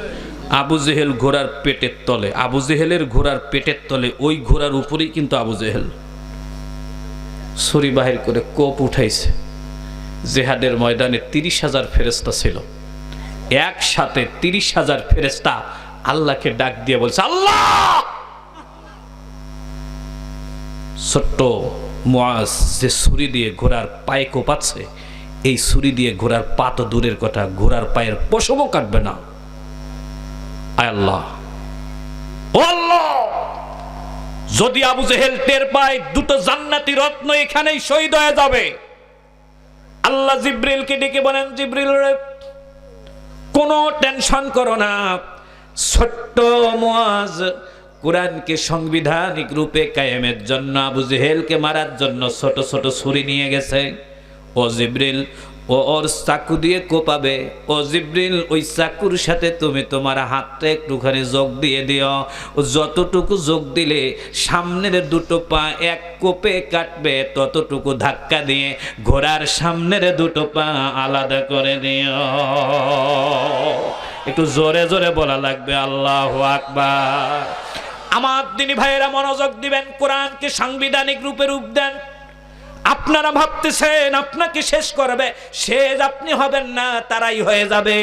আবু জেহেল ঘোড়ার পেটের তলে, আবু জেহেলের ঘোড়ার পেটের তলে, ওই ঘোড়ার উপরেই কিন্তু আবু জেহেল ছুরি বাহির করে কোপ উঠাইছে। জেহাদের ময়দানে 30,000 ফেরেশতা ছিল, একসাথে 30,000 ফেরেশতা আল্লাহকে ডাক দিয়ে বলছে, আল্লাহ! ছোট্ট মুআজ যে ছুরি দিয়ে ঘোড়ার পায়ে কোপাচ্ছে, এই ছুরি দিয়ে ঘোড়ার পা তো দূরের কথা, ঘোড়ার পায়ের পশমও কাটবে না। আয় আল্লাহ, ও আল্লাহ, যদি আবু জেহেল টের পায়, দুটো জান্নাতি রত্ন এখানেই শহীদ হয়ে যাবে। আল্লাহ জিব্রিলকে ডেকে বলেন, জিব্রিল রে, কোনো টেনশন করো না, ছোট্ট মুআজ কোরআনকে সাংবিধানিক রূপে কায়েমের জন্য আবু জেহেলকে মারার জন্য ছোট ছোট ছুরি নিয়ে গেছে। ও জিব্রিল, ও ওর চাকু দিয়ে কোপাবে। ও জিব্রিল, ওই চাকুর সাথে তুমি তোমার হাতটা একটুখানি যোগ দিয়ে দিও। ও যতটুকু যোগ দিলে সামনের দুটো পা এক কোপে কাটবে, ততটুকু ধাক্কা দিয়ে ঘোড়ার সামনের দুটো পা আলাদা করে দিও। একটু জোরে জোরে বলা লাগবে, আল্লাহু আকবার। আমার দিনী ভাইয়েরা মনোযোগ দিবেন, কোরআনকে সাংবিধানিক রূপে রূপ দেন। আপনারা ভাবতেছেন আপনাকে শেষ করবে, শেষ আপনি হবেন না, তারাই হয়ে যাবে।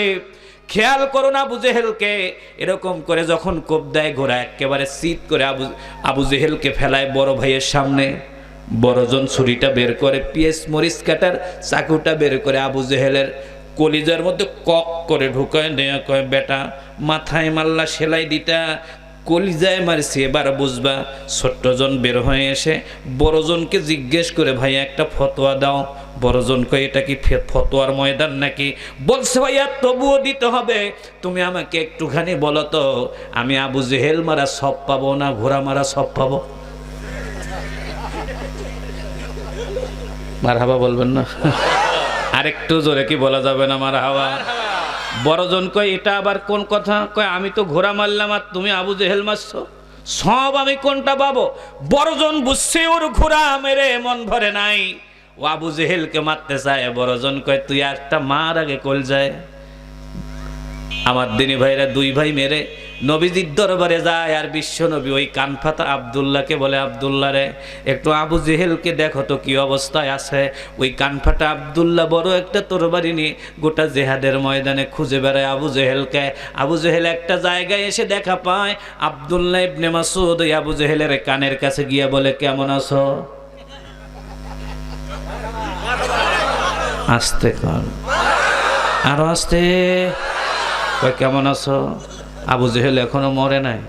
খেয়াল করুন আবু জেহেলকে এরকম করে যখন কোপ দেয়, ঘোড়া একেবারে সিট করে আবু জেহেলকে ফেলায় বড় ভাইয়ের সামনে। বড়জন ছুরিটা বের করে, পিএস মরিচ কাটার চাকুটা বের করে আবু জেহেলের কলিজার মধ্যে কক করে ঢুকায় নেয়া, কয় বেটা মাথায় মাল্লা সেলাই দিতা, কলিজায় মারছি, এবার বুঝবা। ছোট্টজন বের হয়ে এসে বড়জনকে জিজ্ঞেস করে, ভাইয়া একটা ফতোয়া দাও। বড়জন কয়, এটা কি ফতোয়ার ময়দান নাকি? বলছে, ভাইয়া তবুও দিতে হবে, তুমি আমাকে একটুখানি বলো তো, আমি আবু জেহেল মারা সব পাবো না ঘোড়া মারা সব পাবো? মারহাবা বলবেন না? আরেকটু জোরে কি বলা যাবে না মারহাবা? বড়জন কয়, এটা আবার কোন কথা? কয়, আমি তো ঘোড়া মারলাম আর তুমি আবু জেহেল মারছো, সব আমি কোনটা পাবো? বড়জন বুঝছে ওর ঘোড়া মেরে মন ভরে নাই, ও আবু জেহেলকে মারতে চায়। বড়জন কয়, তুই একটা মার আগে কল যায়। আমার দিনী ভাইরা দুই ভাই মেরে নবীজির দরবারে যায় আর বিশ্ব নবী ওই কানফাতা আব্দুল্লাহকে বলে, আব্দুল্লাহ রে একটু আবু জেহেলকে দেখো তো কি অবস্থায় আছে। ওই কানফাটা আব্দুল্লাহ বড় একটা তরবারি নিয়ে গোটা জেহাদের ময়দানে খুঁজে বেড়ায় আবু জেহেলকে। আবু জেহেল একটা জায়গায় এসে দেখা পায় আব্দুল্লাহ ইবনে মাসউদ ওই আবু জেহেলের কানের কাছে গিয়ে বলে, কেমন আছো? আস্তে কর, আরো আস্তে। কয় কেমন আছো? আবু জেহেল এখনো মরে নাই।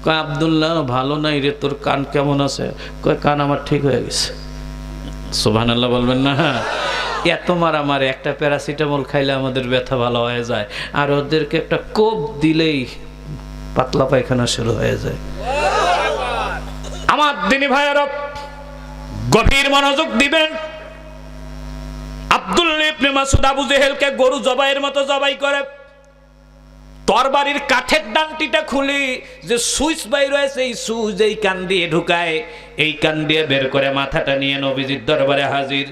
কয় আব্দুল্লাহ ভালো নাই রে, তোর কান কেমন আছে? কয় কান আমার ঠিক হয়ে গেছে। সুবহানাল্লাহ বলবেন না? এত মারামারি, একটা প্যারাসিটামল খাইলে আমাদের ব্যথা ভালো হয়ে যায়, আর ওদেরকে একটা কোপ দিলেই পাতলা পায়খানা শুরু হয়ে যায়। আমার দিনী ভাইয়েরা গভীর মনোযোগ দিবেন। আব্দুল্লাহ ইবনে মাসউদ আবু জেহেলকে গরু জবাইয়ের মতো জবাই করে। তরবারির কাঠের ডান্টিটা খুলে যে সুইচ বাইর হয়েছে, এই সুইচ এই কান দিয়ে ঢুকায়, এই কান দিয়ে বের করে মাথাটা নিয়ে নবীজির দরবারে হাজির।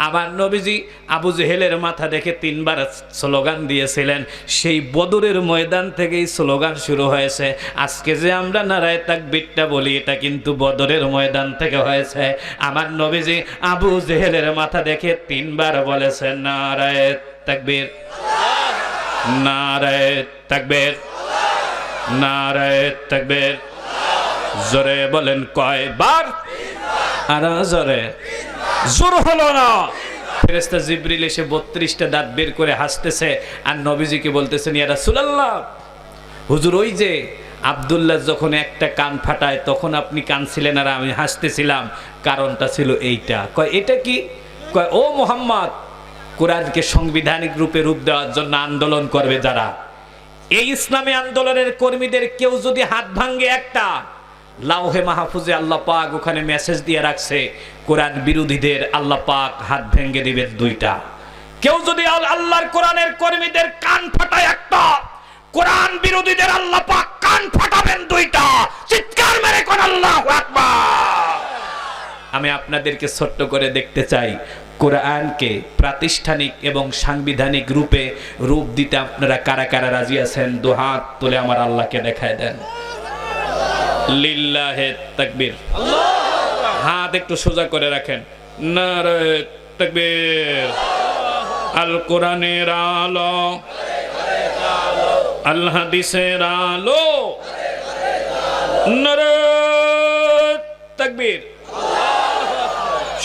আমার নবীজি আবু জেহেলের মাথা দেখে 3 বার স্লোগান দিয়েছিলেন। সেই বদরের ময়দান থেকেই স্লোগান শুরু হয়েছে। আজকে যে আমরা নারায়ে তাকবীরটা বলি, এটা কিন্তু বদরের ময়দান থেকে হয়েছে। আমার নবীজি আবু জেহেলের মাথা দেখে 3 বার বলেছেন, নারায়ে তাকবীর, নারায়ে তাকবীর, নারায়ে তাকবীর। জোরে বলেন কয়বার? আর জোরে। জোর হলো না। ফেরেশতা জিবরিল এসে 32টা দাঁত বের করে হাসতেছে আর নবীজিকে বলতেছেন, ইয়া রাসূলুল্লাহ, হুজুর ওই যে আব্দুল্লাহ যখন একটা কান ফাটায় তখন আপনি কাঁদছিলেন আর আমি হাসতেছিলাম, কারণটা ছিল এইটা। কয় এটা কি? কয় ও মুহাম্মদ, কোরআনকে সাংবিধানিক রূপে রূপ দেওয়ার জন্য আন্দোলন করবে যারা, এই ইসলামী আন্দোলনের কর্মীদের কেউ যদি হাত ভাঙে একটা, লাউহে মাহফুজে আল্লাহ পাক ওখানে মেসেজ দিয়ে রাখছে, কোরআন বিরোধীদের আল্লাহ পাক হাত ভেঙে দিবেন 2টা। কেউ যদি আল্লাহর কোরআনের কর্মীদের কান ফাটায় একটা, কোরআন বিরোধীদের আল্লাহ পাক কান ফাটাবেন 2টা। চিৎকার মেরে কোন আল্লাহু আকবার। আমি আপনাদেরকে ছোট্ট করে দেখতে চাই, কোরআনকে প্রাতিষ্ঠানিক এবং সাংবিধানিক রূপ দিতে আপনারা কারা কারা রাজি আছেন? 2 হাত তুলে আমার আল্লাহকে দেখায় দেন। লিল্লাহে তাকবীর। হাত একটু সোজা করে রাখেন। নারায়ে তাকবীর। আল কোরআনের আলো, আল হাদিসের আলো, নারায়ে তাকবীর।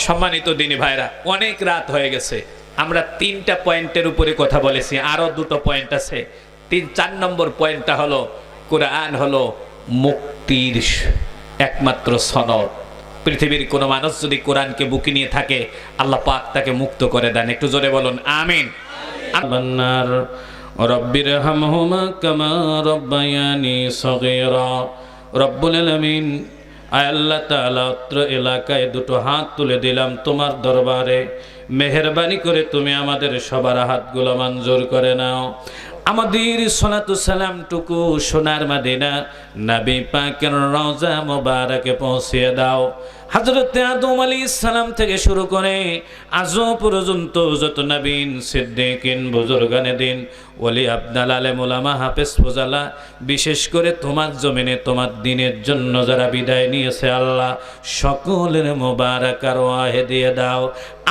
সম্মানিত দিনী ভাইরা, অনেক রাত হয়ে গেছে। আমরা 3টা পয়েন্টের উপরে কথা বলেছি, আরো 2টো পয়েন্ট আছে। 4 নম্বর পয়েন্টটা হলো কোরআন হলো মুক্তির একমাত্র সনদ। পৃথিবীর কোনো মানুষ যদি কোরআনকে বুকে নিয়ে থাকে, আল্লাহ পাক তাকে মুক্ত করে দেন। একটু জোরে বলুন আমিন। আল্লাহর রব্বির হামহুমা কামা রব্বায়ানি সগীরা। রব্বুল আলামিন, আয় আল্লাহ তাআলা, অত্র এলাকায় 2টো হাত তুলে দিলাম তোমার দরবারে। মেহেরবানি করে তুমি আমাদের সবার হাতগুলো মঞ্জুর করে নাও। আমাদের সালাতু সালাম টুকু সোনার মদিনা নবী পাকের রওজা মোবারকে পৌঁছিয়ে দাও। হযরত আদম আলাইহিস সালাম থেকে শুরু করে আজও পর্যন্ত যত নবীন, সিদ্দিকিন, বুজুর্গানে দিন, ওলি, আবদাল, আলেম, উলামা, হাফেজ, ফুজালা, বিশেষ করে তোমার জমিনে তোমার দ্বীনের জন্য যারা বিদায় নিয়েছে, আল্লাহ সকলের মোবারক আরওয়াহে দিয়ে দাও।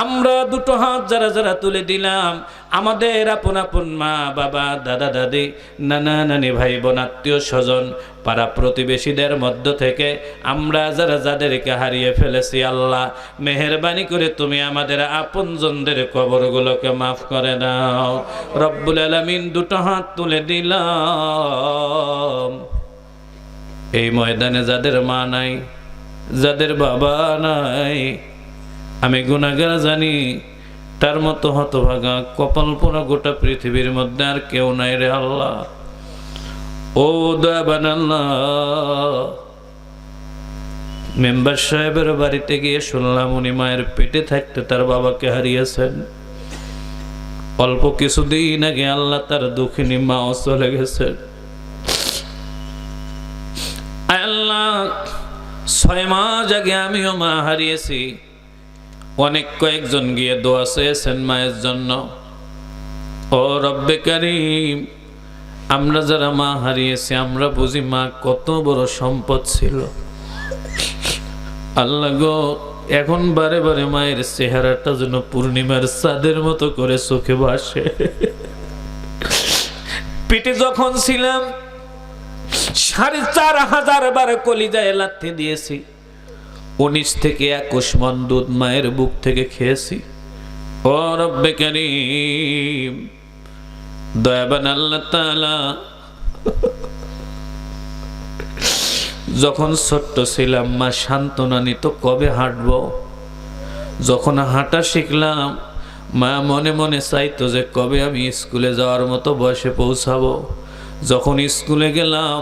আমরা 2টো হাত যারা যারা তুলে দিলাম, আমাদের আপন আপন মা বাবা, দাদা দাদি, নানা নানি, ভাই বোন, আত্মীয় স্বজন, পাড়া প্রতিবেশীদের মধ্য থেকে আমরা যারা যাদেরকে হারিয়ে ফেলেছি, আল্লাহ মেহেরবানি করে তুমি আমাদের আপনজনদের কবরগুলোকে মাফ করে দাও। রব্বুল আলামিন, 2টো হাত তুলে দিলাম। এই ময়দানে যাদের মা নাই, যাদের বাবা নাই, আমি গুনাহগার জানি, তার মতো হতভাগা কপাল পোড়া গোটা পৃথিবীর মধ্যে আর কেউ নাই রে আল্লাহ। ও দয়াবান আল্লাহ, মেম্বার সাহেবের বাড়িতে গিয়ে শুনলাম উনি মায়ের পেটে থাকতে তার বাবাকে হারিয়েছেন। অল্প কিছুদিন আগে আল্লাহ তার দুঃখিনী মাও চলে গেছেন। আল্লাহ, 6 মাস আগে আমিও মা হারিয়েছি। অনেক কয়েকজন গিয়ে দোয়া চেয়েছেন মায়ের জন্য। ও রব্বে কারীম, আমরা যারা মা হারিয়েছি আমরা বুঝি মা কত বড় সম্পদ ছিল। আল্লাহ গো, এখন বারে বারে মায়ের চেহারাটা যেন পূর্ণিমার চাঁদের মতো করে চোখে ভাসে। পেটে যখন ছিলাম ৪,৫০০ বার কলিজায় লাথি দিয়েছি, ১৯ থেকে ২১ মণ দুধ মায়ের বুক থেকে খেয়েছি। ও রব্বে কারীম, দয়াবান আল্লাহ তাআলা, যখন ছোট্ট ছিলাম মা সান্ত্বনা নিত কবে হাঁটবো। যখন হাঁটা শিখলাম মা মনে মনে চাইতো যে কবে আমি স্কুলে যাওয়ার মতো বয়সে পৌঁছাবো। যখন স্কুলে গেলাম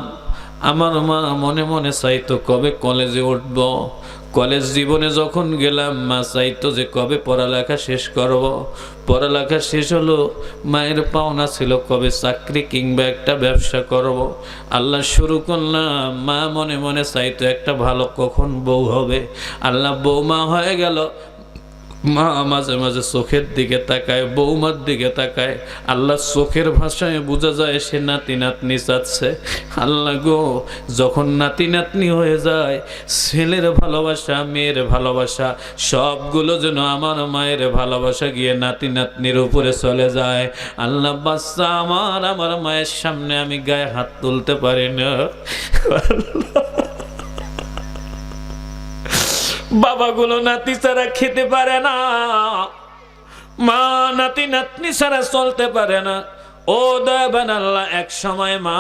আমার মা মনে মনে চাইতো কবে কলেজে উঠব। কলেজ জীবনে যখন গেলাম মা চাইতো যে কবে পড়ালেখা শেষ করব। পড়ালেখা শেষ হলো, মায়ের পাওনা ছিল কবে চাকরি কিংবা একটা ব্যবসা করব। আল্লাহ শুরু করলাম, মা মনে মনে চাইতো একটা ভালো কখন বউ হবে। আল্লাহ বৌমা হয়ে গেল, মা মাঝে মাঝে চোখের দিকে তাকায়, বৌমার দিকে তাকায়। আল্লাহ চোখের ভাষায় বোঝা যায় সে নাতি নাতনি চাচ্ছে। আল্লাহ গো, যখন নাতি নাতনি হয়ে যায়, ছেলের ভালোবাসা মেয়ের ভালোবাসা সবগুলো যেন আমার মায়ের ভালোবাসা গিয়ে নাতি নাতনির উপরে চলে যায়। আল্লাহ বাচ্চা আমার মায়ের সামনে আমি গায়ে হাত তুলতে পারি না। বাবাগুলো নাতি ছাড়া খেতে পারে না, মা নাতি নাতনি ছাড়া চলতে পারে না। ও দয়াবান আল্লাহ, এক সময় মা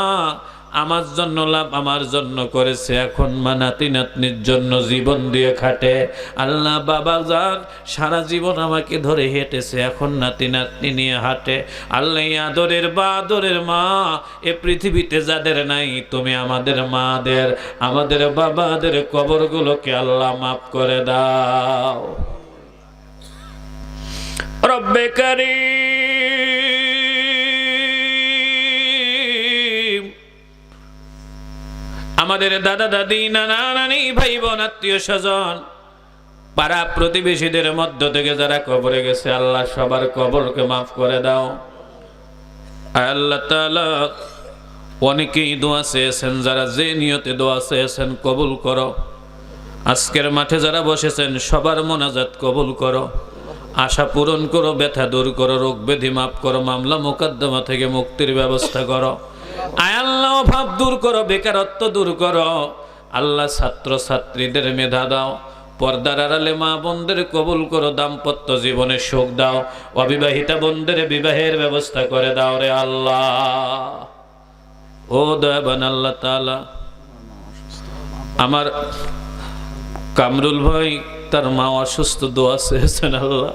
আমার জন্য লাভ আমার জন্য করেছে, এখন মা নাতি নাতনির জন্য জীবন দিয়ে খাটে। আল্লাহ বাবা যান সারা জীবন আমাকে ধরে হেঁটেছে, এখন নাতি নাতনি নিয়ে হাঁটে। আল্লাহ আদরের বাদরের মা এ পৃথিবীতে যাদের নাই, তুমি আমাদের মাদের আমাদের বাবাদের কবরগুলোকে আল্লাহ মাফ করে দাও। রব্বে কারীম, আমাদের দাদা দাদি নানা নানি ভাই বোন আত্মীয় স্বজন পাড়া প্রতিবেশীদের মধ্য থেকে যারা কবরে গেছে আল্লাহ সবার কবরকে মাফ করে দাও। আল্লাহ তাআলা অনেকেই দোয়া চেয়েছেন, যারা যে নিয়তে দোয়া চেয়েছেন কবুল করো। আজকের মাঠে যারা বসেছেন সবার মোনাজাত কবুল করো, আশা পূরণ করো, ব্যথা দূর করো, রোগ ব্যাধি মাফ করো, মামলা মোকদ্দমা থেকে মুক্তির ব্যবস্থা করো। আয় আল্লাহ অভাব দূর করো, বেকারত্ব দূর করো। আল্লাহ ছাত্র ছাত্রীদের মেধা দাও, পর্দার আড়ালে মা বোনদের কবুল করো, দাম্পত্য জীবনে সুখ দাও, অবিবাহিতা বোনদের বিবাহের ব্যবস্থা করে দাও রে আল্লাহ। ও দয়াবান আল্লাহ তাআলা, আমার কামরুল ভাই তার মা অসুস্থ, দোয়া চেয়েছেন আল্লাহ।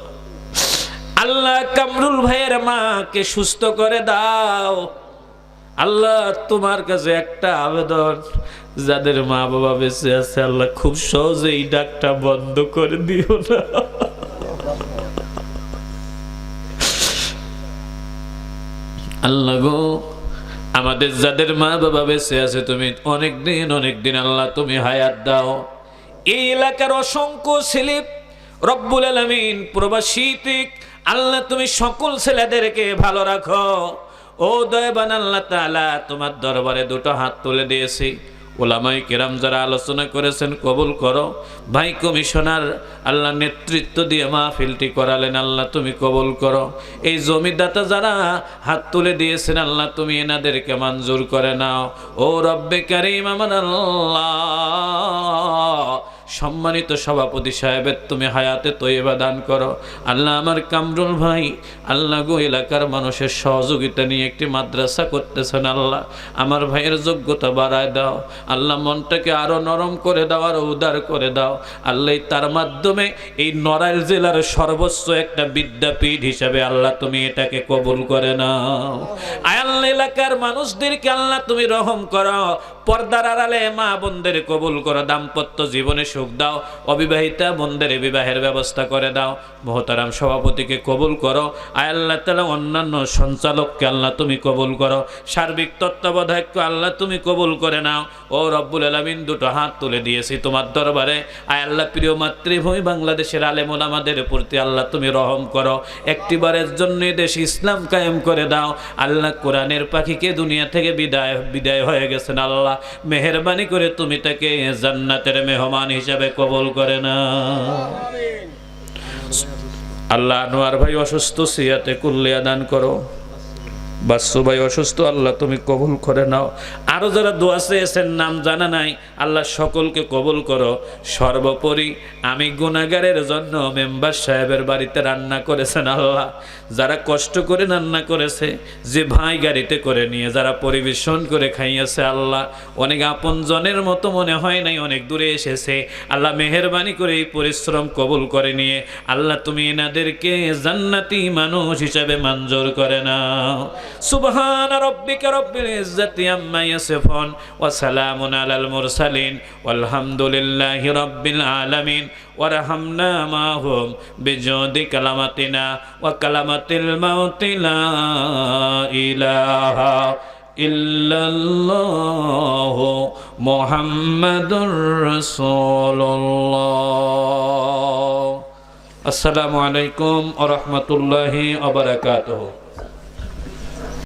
আল্লাহ কামরুল ভাইয়ের মাকে সুস্থ করে দাও। আল্লাহ তোমার কাছে একটা আবেদন, যাদের মা বাবা বেঁচে আছে আল্লাহ খুব সহজে এই ডাকটা বন্ধ করে দিও না। আল্লাহ গো, আমাদের যাদের মা বাবা বেঁচে আছে তুমি অনেক দিন আল্লাহ তুমি হায়াত দাও। এই এলাকার অসংখ্য ছেলে রব্বুল আলামিন প্রবাসী আল্লাহ তুমি সকল ছেলেদেরকে ভালো রাখো। ও দয়াবান আল্লাহ তাআলা, তোমার দরবারে দুটো হাত তুলে দিয়েছি। ওলামায়ে কেরাম যারা আলোচনা করেছেন কবুল করো। ভাই কমিশনার আল্লাহ নেতৃত্ব দিয়ে মাহফিলটি করালেন, আল্লাহ তুমি কবুল করো। এই জমিদাতা যারা হাত তুলে দিয়েছেন আল্লাহ তুমি এনাদেরকে মঞ্জুর করে নাও। ও রব্বে কারীম আমার আল্লাহ, সম্মানিত সভাপতি সাহেবের তুমি হায়াতে তৈয়বা দান করো। আল্লাহ আমার কামরুল ভাই আল্লাহ গো এলাকার মানুষের সহযোগিতা নিয়ে একটি মাদ্রাসা করতেছেন, আল্লাহ আমার ভাইয়ের যোগ্যতা বাড়ায় দাও। আল্লাহ মনটাকে আরো নরম করে দাও, আরো উদার করে দাও। আল্লাহ তার মাধ্যমে এই নড়াইল জেলার সর্বোচ্চ একটা বিদ্যাপীঠ হিসাবে আল্লাহ তুমি এটাকে কবুল করে নাও। আল্লাহ এলাকার মানুষদেরকে আল্লাহ তুমি রহম করো, পর্দার আড়ালে মা বোনদের কবুল করো, দাম্পত্য জীবনে সুখ দাও, অবিবাহিতা বোনদের বিবাহের ব্যবস্থা করে দাও। মোহতারাম সভাপতিকে কবুল করো। আয় আল্লাহ তাআলা অন্যান্য সঞ্চালককে আল্লাহ তুমি কবুল করো, সার্বিক তত্ত্বাবধায়ককে আল্লাহ তুমি কবুল করে নাও। ও রব্বুল আলামিন, দুটো হাত তুলে দিয়েছি তোমার দরবারে। আয় আল্লাহ, প্রিয় মাতৃভূমি বাংলাদেশের আলেম ওলামাদের প্রতি আল্লাহ তুমি রহম করো। একটিবারের জন্য দেশ ইসলাম কায়েম করে দাও। আল্লাহ, কোরআনের পাখিকে দুনিয়া থেকে বিদায় হয়ে গেছেন আল্লাহ, মেহেরবানি করে তুমি তাকে জান্নাতের মেহমান হিসাবে কবুল করে নাও। আল্লাহ, আনোয়ার ভাই অসুস্থ, সিয়াতে কুল্লিয়া দান করো। বাসু ভাই অসুস্থ, আল্লাহ তুমি কবুল করে নাও। আরো যারা দোয়া চেয়েছেন নাম জানা নাই, আল্লাহ সকলকে কবুল করো। সর্বোপরি আমি গুনাহগারের জন্য মেম্বার সাহেবের বাড়িতে রান্না করেছেন আল্লাহ, যারা কষ্ট করে রান্না করেছে, যে ভাই গাড়িতে করে নিয়ে যারা পরিবেশন করে খাইয়েছে আল্লাহ, অনেক আপন জনের মতো মনে হয় নাই, অনেক দূরে এসেছে আল্লাহ, মেহেরবানি করে এই পরিশ্রম কবুল করে নিয়ে আল্লাহ তুমি এনাদেরকে জান্নাতি মানুষ হিসাবে মঞ্জুর করে নাও। সুবহান রাব্বিকা রব্বিল ইজ্জাতি আম্মা ইয়াসিফুন ওয়া সালামুন আলাল মুরসালিন ওয়ালহামদুলিল্লাহি রাব্বিল আলামিন ওয়ারহামনা মাহুম বিজুদি কালামাতিনা ওয়া কালামাতিল মাউতি লা ইলাহা ইল্লাল্লাহু মুহাম্মাদুর রাসূলুল্লাহ। আসসালামু আলাইকুম ওয়া রাহমাতুল্লাহি ওয়া বারাকাতুহু।